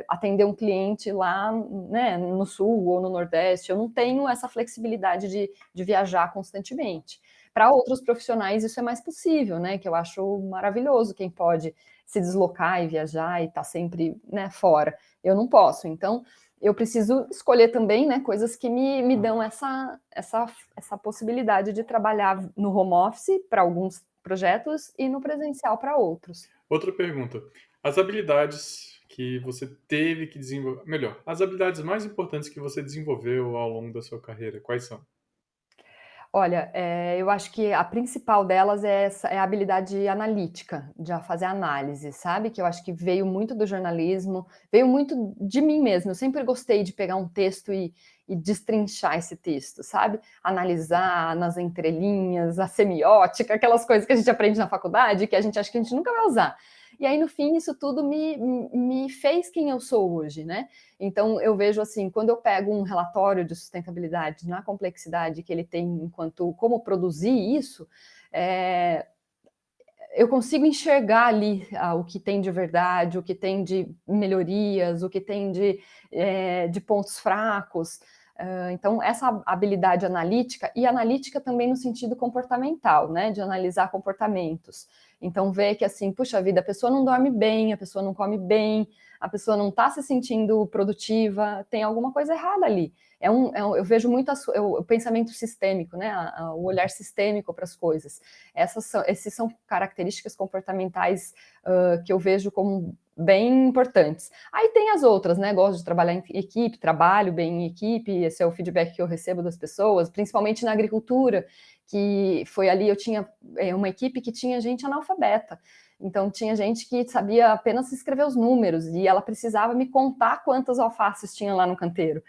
atender um cliente lá, né, no Sul ou no Nordeste. Eu não tenho essa flexibilidade de viajar constantemente. Para outros profissionais isso é mais possível, né? Que eu acho maravilhoso quem pode se deslocar e viajar e estar sempre, né, fora. Eu não posso, então eu preciso escolher também, né, coisas que me dão essa possibilidade de trabalhar no home office para alguns projetos e no presencial para outros. Outra pergunta. As habilidades que você teve que desenvolver, melhor, as habilidades mais importantes que você desenvolveu ao longo da sua carreira, quais são? Olha, eu acho que a principal delas é a habilidade analítica, de fazer análise, sabe, que eu acho que veio muito do jornalismo, veio muito de mim mesma. Eu sempre gostei de pegar um texto e destrinchar esse texto, sabe, analisar nas entrelinhas, a semiótica, aquelas coisas que a gente aprende na faculdade, que a gente acha que a gente nunca vai usar. E aí, no fim, isso tudo me fez quem eu sou hoje, né. Então, eu vejo assim, quando eu pego um relatório de sustentabilidade na complexidade que ele tem enquanto como produzir isso, eu consigo enxergar ali o que tem de verdade, o que tem de melhorias, o que tem de pontos fracos. Então, essa habilidade analítica, e analítica também no sentido comportamental, né, de analisar comportamentos. Então, ver que assim, puxa vida, a pessoa não dorme bem, a pessoa não come bem, a pessoa não está se sentindo produtiva, tem alguma coisa errada ali. Eu vejo muito o pensamento sistêmico, né, o olhar sistêmico para as coisas. Essas são características comportamentais que eu vejo como bem importantes. Aí tem as outras, né? Gosto de trabalhar em equipe, trabalho bem em equipe, esse é o feedback que eu recebo das pessoas, principalmente na agricultura, que foi ali, eu tinha uma equipe que tinha gente analfabeta. Então, tinha gente que sabia apenas escrever os números e ela precisava me contar quantas alfaces tinha lá no canteiro.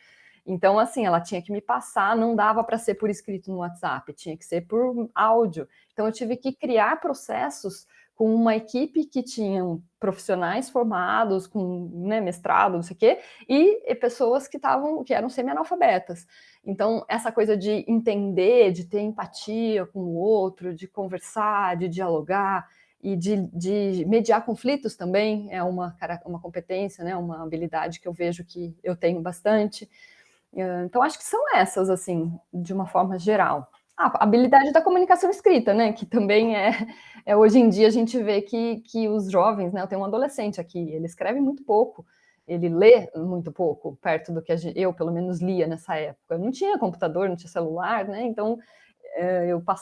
Então, assim, ela tinha que me passar, não dava para ser por escrito no WhatsApp, tinha que ser por áudio. Então, eu tive que criar processos com uma equipe que tinham profissionais formados, com, né, mestrado, não sei o quê, e pessoas que eram semi-analfabetas. Então, essa coisa de entender, de ter empatia com o outro, de conversar, de dialogar e de mediar conflitos também é uma competência, né, uma habilidade que eu vejo que eu tenho bastante. Então, acho que são essas, assim, de uma forma geral. A habilidade da comunicação escrita, né, que também hoje em dia a gente vê que os jovens, né, eu tenho um adolescente aqui, ele escreve muito pouco, ele lê muito pouco, perto do que eu, pelo menos, lia nessa época. Não tinha computador, não tinha celular, né, então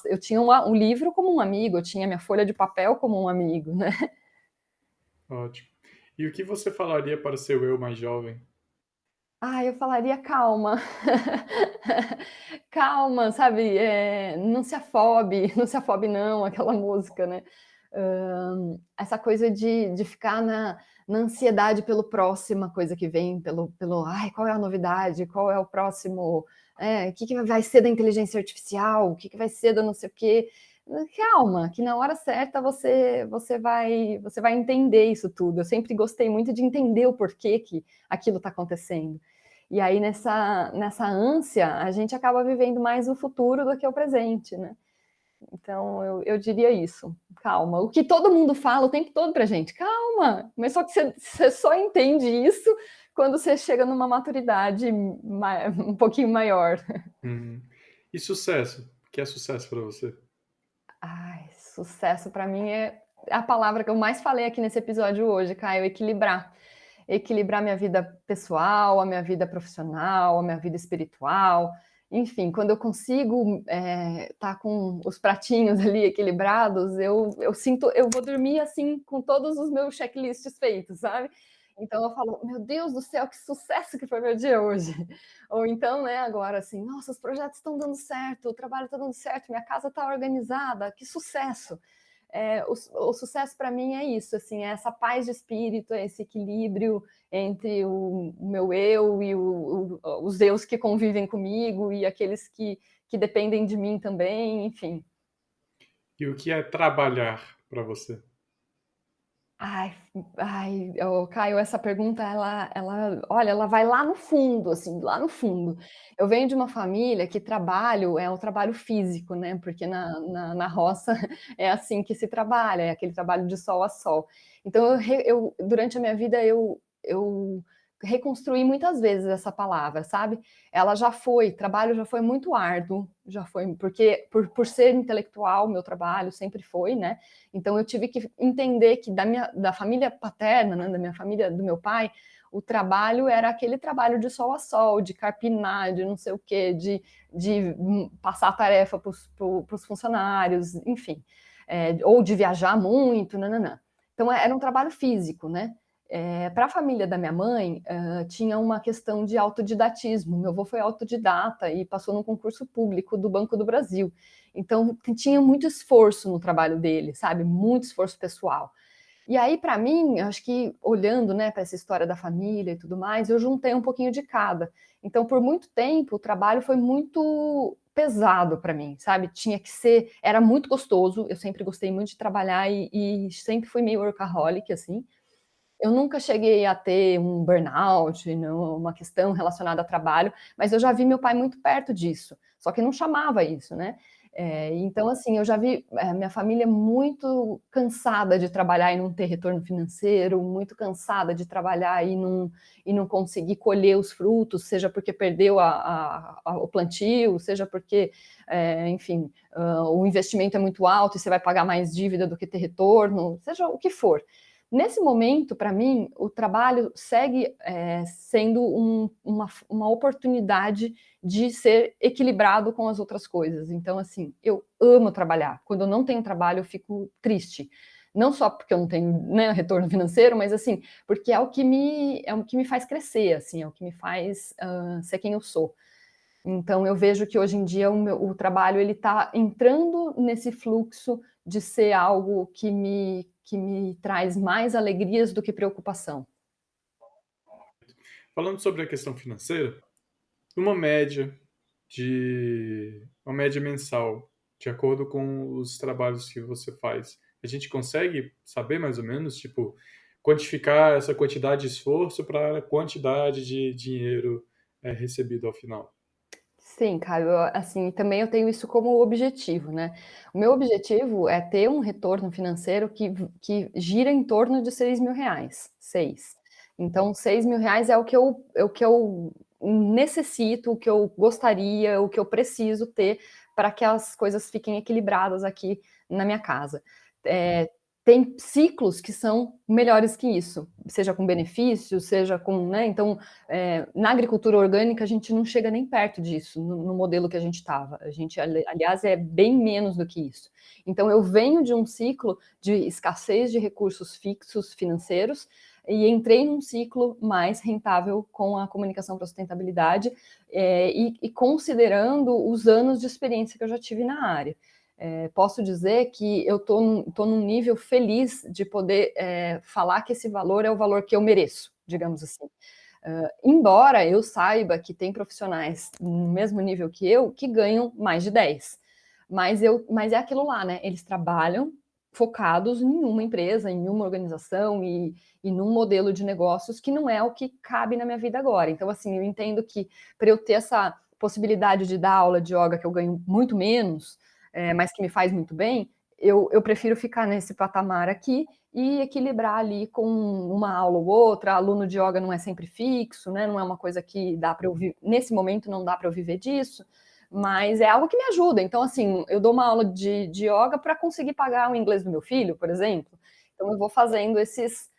eu tinha um livro como um amigo, eu tinha minha folha de papel como um amigo, né. Ótimo. E o que você falaria para o seu eu mais jovem? Ah, eu falaria calma. Calma, sabe, não se afobe, não se afobe não, aquela música, né. Essa coisa de ficar na ansiedade pelo próxima coisa que vem, pelo: "Ai, qual é a novidade? Qual é o próximo o que que vai ser da inteligência artificial? O que que vai ser da não sei o quê". Calma, que na hora certa você vai entender isso tudo. Eu sempre gostei muito de entender o porquê que aquilo está acontecendo. E aí nessa ânsia, a gente acaba vivendo mais o futuro do que o presente, né. Então eu diria isso, calma. O que todo mundo fala o tempo todo pra gente: "Calma", mas só que você só entende isso quando você chega numa maturidade um pouquinho maior. Uhum. E sucesso? O que é sucesso para você? Ai, sucesso pra mim é a palavra que eu mais falei aqui nesse episódio hoje, Caio, equilibrar. Equilibrar minha vida pessoal, a minha vida profissional, a minha vida espiritual, enfim, quando eu consigo tá com os pratinhos ali equilibrados, eu sinto, eu vou dormir assim com todos os meus checklists feitos, sabe? Então eu falo, meu Deus do céu, que sucesso que foi meu dia hoje. Ou então, né, agora assim, nossa, os projetos estão dando certo, o trabalho está dando certo, minha casa está organizada, que sucesso. O sucesso para mim é isso, assim, é essa paz de espírito, é esse equilíbrio entre o meu eu e os eus que convivem comigo e aqueles que dependem de mim também, enfim. E o que é trabalhar para você? Ai, ai, Caio, essa pergunta olha, ela vai lá no fundo, assim, lá no fundo. Eu venho de uma família que trabalho é o trabalho físico, né, porque na roça é assim que se trabalha, é aquele trabalho de sol a sol. Então eu durante a minha vida eu reconstruí muitas vezes essa palavra, sabe. Ela trabalho já foi muito árduo, já foi porque por ser intelectual, meu trabalho sempre foi, né, então eu tive que entender que da família paterna, né, da minha família, do meu pai, o trabalho era aquele trabalho de sol a sol, de carpinar, de não sei o quê, de passar a tarefa para os funcionários, enfim, ou de viajar muito, nananã. Então era um trabalho físico, né? Para a família da minha mãe, tinha uma questão de autodidatismo. Meu avô foi autodidata e passou num concurso público do Banco do Brasil. Então, tinha muito esforço no trabalho dele, sabe? Muito esforço pessoal. E aí, para mim, eu acho que olhando, né, para essa história da família e tudo mais, eu juntei um pouquinho de cada. Então, por muito tempo, o trabalho foi muito pesado para mim, sabe? Tinha que ser, era muito gostoso. Eu sempre gostei muito de trabalhar e sempre fui meio workaholic, assim. Eu nunca cheguei a ter um burnout, não, uma questão relacionada a trabalho, mas eu já vi meu pai muito perto disso, só que não chamava isso, né. Então, assim, eu já vi, minha família muito cansada de trabalhar e não ter retorno financeiro, muito cansada de trabalhar e não conseguir colher os frutos, seja porque perdeu o plantio, seja porque, enfim, o investimento é muito alto e você vai pagar mais dívida do que ter retorno, seja o que for. Nesse momento, para mim, o trabalho segue sendo uma oportunidade de ser equilibrado com as outras coisas. Então, assim, eu amo trabalhar. Quando eu não tenho trabalho, eu fico triste. Não só porque eu não tenho, né, retorno financeiro, mas assim, porque é o que me faz crescer, assim, é o que me faz ser quem eu sou. Então eu vejo que hoje em dia o trabalho ele está entrando nesse fluxo de ser algo que me traz mais alegrias do que preocupação. Falando sobre a questão financeira, Numa média uma média mensal, de acordo com os trabalhos que você faz, a gente consegue saber mais ou menos, tipo, quantificar essa quantidade de esforço para a quantidade de dinheiro recebido ao final? Sim, cara, assim, também eu tenho isso como objetivo, né. O meu objetivo é ter um retorno financeiro que gira em torno de R$ 6.000, 6. Então R$ 6.000 é o que eu necessito, o que eu gostaria, o que eu preciso ter para que as coisas fiquem equilibradas aqui na minha casa. Eh, Tem ciclos que são melhores que isso, seja com benefícios, seja com, né, então na agricultura orgânica, a gente não chega nem perto disso, no modelo que a gente estava. A gente, aliás, é bem menos do que isso. Então, eu venho de um ciclo de escassez de recursos fixos financeiros e entrei num ciclo mais rentável com a comunicação para sustentabilidade, e considerando os anos de experiência que eu já tive na área. Posso dizer que eu estou num nível feliz de poder falar que esse valor é o valor que eu mereço, digamos assim. Embora eu saiba que tem profissionais no mesmo nível que eu que ganham mais de 10, mas é aquilo lá, né? Eles trabalham focados em uma empresa, em uma organização e num modelo de negócios que não é o que cabe na minha vida agora. Então, assim, eu entendo que para eu ter essa possibilidade de dar aula de yoga que eu ganho muito menos, mas que me faz muito bem, eu prefiro ficar nesse patamar aqui e equilibrar ali com uma aula ou outra. Aluno de yoga não é sempre fixo, né? Não é uma coisa que dá para eu nesse momento não dá para eu viver disso, mas é algo que me ajuda. Então, assim, eu dou uma aula de yoga para conseguir pagar o inglês do meu filho, por exemplo. Então, eu vou fazendo esses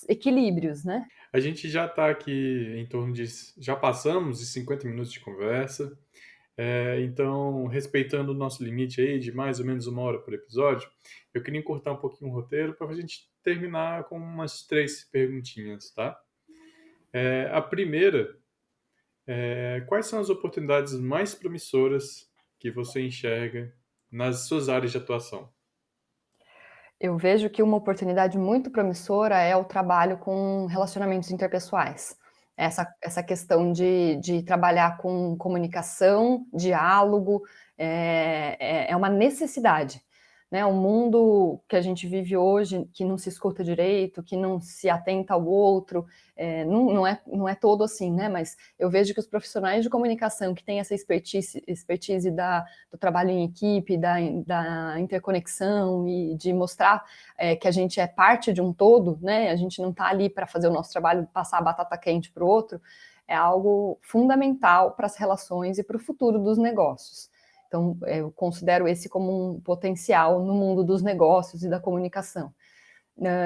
equilíbrios, né? A gente já está aqui em torno de. Já passamos de 50 minutos de conversa. Então, respeitando o nosso limite aí de mais ou menos 1 hora por episódio, eu queria encurtar um pouquinho o roteiro para a gente terminar com umas 3 perguntinhas, tá? A primeira quais são as oportunidades mais promissoras que você enxerga nas suas áreas de atuação? Eu vejo que uma oportunidade muito promissora é o trabalho com relacionamentos interpessoais. Essa questão de trabalhar com comunicação, diálogo, é uma necessidade, né? O mundo que a gente vive hoje, que não se escuta direito, que não se atenta ao outro, não é todo assim, né? Mas eu vejo que os profissionais de comunicação que têm essa expertise do trabalho em equipe, da interconexão e de mostrar que a gente é parte de um todo, né? A gente não está ali para fazer o nosso trabalho, passar a batata quente para o outro, é algo fundamental para as relações e para o futuro dos negócios. Então, eu considero esse como um potencial no mundo dos negócios e da comunicação.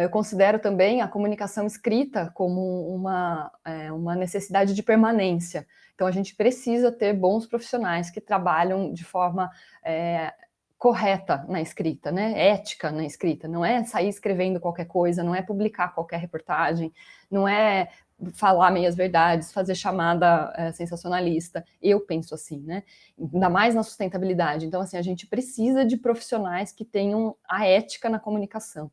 Eu considero também a comunicação escrita como uma necessidade de permanência. Então, a gente precisa ter bons profissionais que trabalham de forma é, correta na escrita, né? Ética na escrita. Não é sair escrevendo qualquer coisa, não é publicar qualquer reportagem, não é falar meias verdades, fazer chamada sensacionalista. Eu penso assim, né? Ainda mais na sustentabilidade. Então, assim, a gente precisa de profissionais que tenham a ética na comunicação.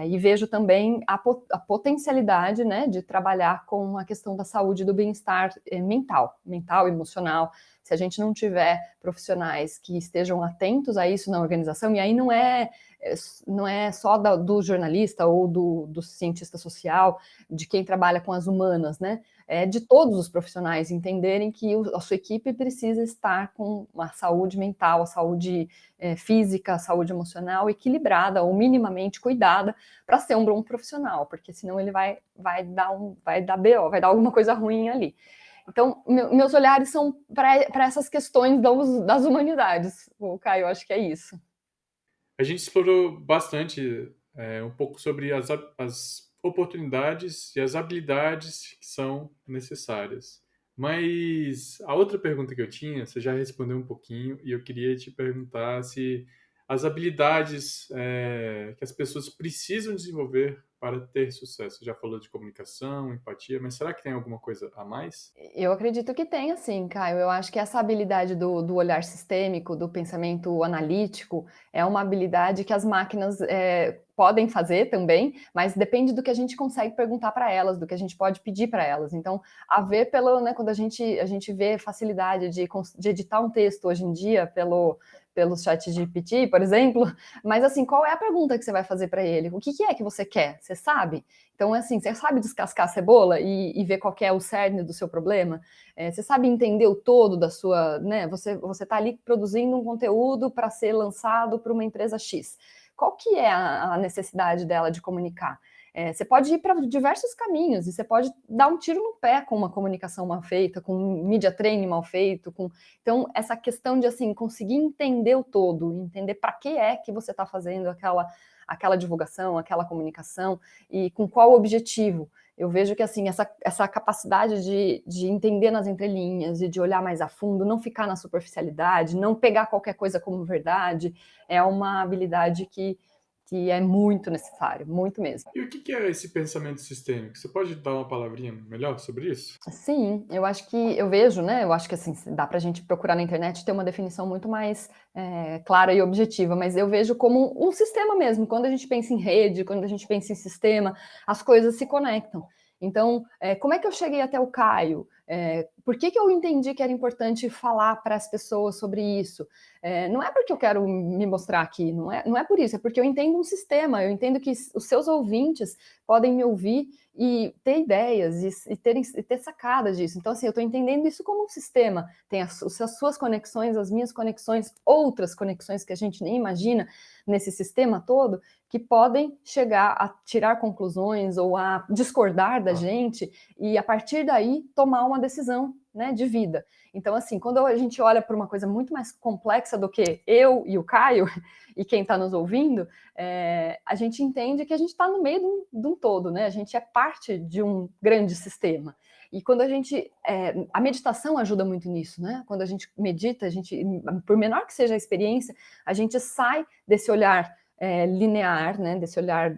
E vejo também a potencialidade, né, de trabalhar com a questão da saúde e do bem-estar mental, emocional. Se a gente não tiver profissionais que estejam atentos a isso na organização, e aí não é só do jornalista ou do cientista social, de quem trabalha com as humanas, né? É de todos os profissionais entenderem que a sua equipe precisa estar com uma saúde mental, a saúde física, a saúde emocional equilibrada ou minimamente cuidada para ser um bom profissional, porque senão ele vai dar BO, vai dar alguma coisa ruim ali. Então, meus olhares são para essas questões das humanidades, o Caio, eu acho que é isso. A gente explorou bastante um pouco sobre as oportunidades e as habilidades que são necessárias. Mas a outra pergunta que eu tinha, você já respondeu um pouquinho, e eu queria te perguntar se as habilidades que as pessoas precisam desenvolver para ter sucesso? Você já falou de comunicação, empatia, mas será que tem alguma coisa a mais? Eu acredito que tem sim, Caio. Eu acho que essa habilidade do olhar sistêmico, do pensamento analítico, é uma habilidade que as máquinas podem fazer também, mas depende do que a gente consegue perguntar para elas, do que a gente pode pedir para elas. Então, a ver quando a gente vê facilidade de editar um texto hoje em dia pelo chat GPT, por exemplo, mas assim, qual é a pergunta que você vai fazer para ele? O que é que você quer? Você sabe? Então, assim, você sabe descascar a cebola e ver qual que é o cerne do seu problema? Você sabe entender o todo da sua, né? Você está ali produzindo um conteúdo para ser lançado para uma empresa X. Qual que é a necessidade dela de comunicar? Você pode ir para diversos caminhos e você pode dar um tiro no pé com uma comunicação mal feita, com um media training mal feito. Então, essa questão de assim conseguir entender o todo, entender para que é que você está fazendo aquela divulgação, aquela comunicação e com qual objetivo. Eu vejo que assim essa capacidade de entender nas entrelinhas e de olhar mais a fundo, não ficar na superficialidade, não pegar qualquer coisa como verdade, é uma habilidade que é muito necessária, muito mesmo. E o que é esse pensamento sistêmico? Você pode dar uma palavrinha melhor sobre isso? Sim, eu acho que eu vejo, né? Eu acho que assim dá para a gente procurar na internet ter uma definição muito mais clara e objetiva, mas eu vejo como um sistema mesmo. Quando a gente pensa em rede, quando a gente pensa em sistema, as coisas se conectam. Então, como é que eu cheguei até o Caio? Por que eu entendi que era importante falar para as pessoas sobre isso? Não é porque eu quero me mostrar aqui, não é por isso, é porque eu entendo um sistema, eu entendo que os seus ouvintes podem me ouvir e ter ideias e ter sacada disso. Então, assim, eu estou entendendo isso como um sistema. Tem as suas conexões, as minhas conexões, outras conexões que a gente nem imagina nesse sistema todo, que podem chegar a tirar conclusões ou a discordar da gente e, a partir daí, tomar uma decisão, né, de vida. Então, assim, quando a gente olha para uma coisa muito mais complexa do que eu e o Caio e quem está nos ouvindo, a gente entende que a gente está no meio de um todo, né? A gente é parte de um grande sistema. E quando a meditação ajuda muito nisso, né? Quando a gente medita, por menor que seja a experiência, a gente sai desse olhar linear, né? Desse olhar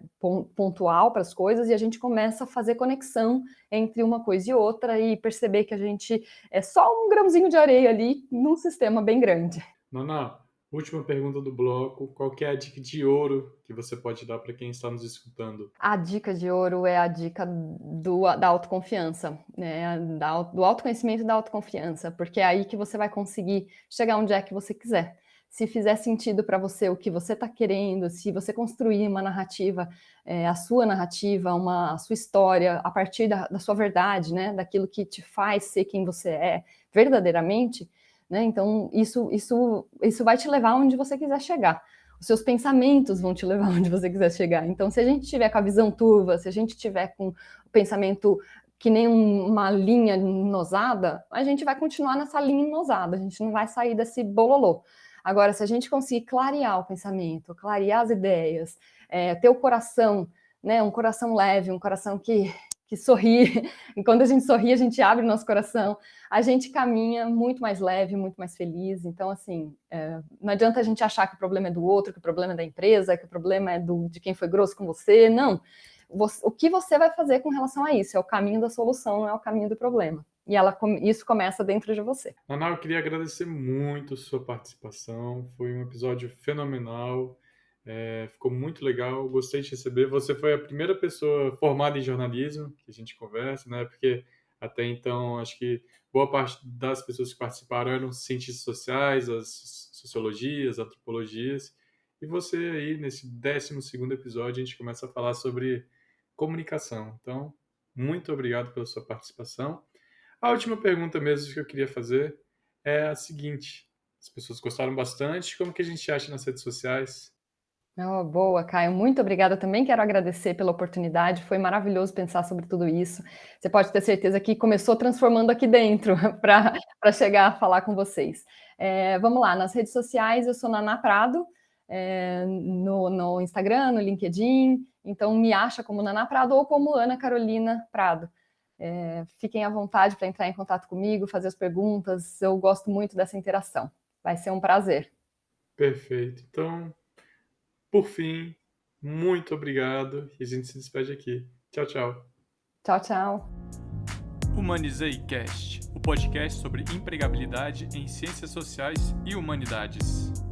pontual para as coisas e a gente começa a fazer conexão entre uma coisa e outra e perceber que a gente é só um grãozinho de areia ali num sistema bem grande. Naná, última pergunta do bloco. Qual que é a dica de ouro que você pode dar para quem está nos escutando? A dica de ouro é a dica da autoconfiança, né? Do autoconhecimento e da autoconfiança, porque é aí que você vai conseguir chegar onde é que você quiser. Se fizer sentido para você o que você está querendo, se você construir uma narrativa, a sua narrativa, a sua história, a partir da sua verdade, né? Daquilo que te faz ser quem você é verdadeiramente, né? Então, isso vai te levar onde você quiser chegar. Os seus pensamentos vão te levar onde você quiser chegar. Então, se a gente tiver com a visão turva, se a gente tiver com o pensamento que nem uma linha nosada, a gente vai continuar nessa linha nosada, a gente não vai sair desse bololô. Agora, se a gente conseguir clarear o pensamento, clarear as ideias, ter o coração, né, um coração leve, um coração que sorri, e quando a gente sorri, a gente abre o nosso coração, a gente caminha muito mais leve, muito mais feliz. Então, assim, não adianta a gente achar que o problema é do outro, que o problema é da empresa, que o problema é de quem foi grosso com você. Não. O que você vai fazer com relação a isso? É o caminho da solução, não é o caminho do problema. E isso começa dentro de você. Naná, eu queria agradecer muito a sua participação. Foi um episódio fenomenal. Ficou muito legal. Gostei de receber. Você foi a primeira pessoa formada em jornalismo que a gente conversa, né? Porque até então acho que boa parte das pessoas que participaram eram cientistas sociais, as sociologias, antropologias. E você aí, nesse 12º episódio, a gente começa a falar sobre comunicação. Então, muito obrigado pela sua participação. A última pergunta mesmo que eu queria fazer é a seguinte: as pessoas gostaram bastante, como que a gente acha nas redes sociais? Oh, boa, Caio. Muito obrigada. Também quero agradecer pela oportunidade. Foi maravilhoso pensar sobre tudo isso. Você pode ter certeza que começou transformando aqui dentro para chegar a falar com vocês. Vamos lá, nas redes sociais eu sou Naná Prado, no Instagram, no LinkedIn. Então me acha como Naná Prado ou como Ana Carolina Prado. Fiquem à vontade para entrar em contato comigo, fazer as perguntas. Eu gosto muito dessa interação. Vai ser um prazer. Perfeito. Então, por fim, Muito obrigado e a gente se despede aqui. Tchau, tchau. Tchau, tchau. Humanizei Cast, o podcast sobre empregabilidade em ciências sociais e humanidades.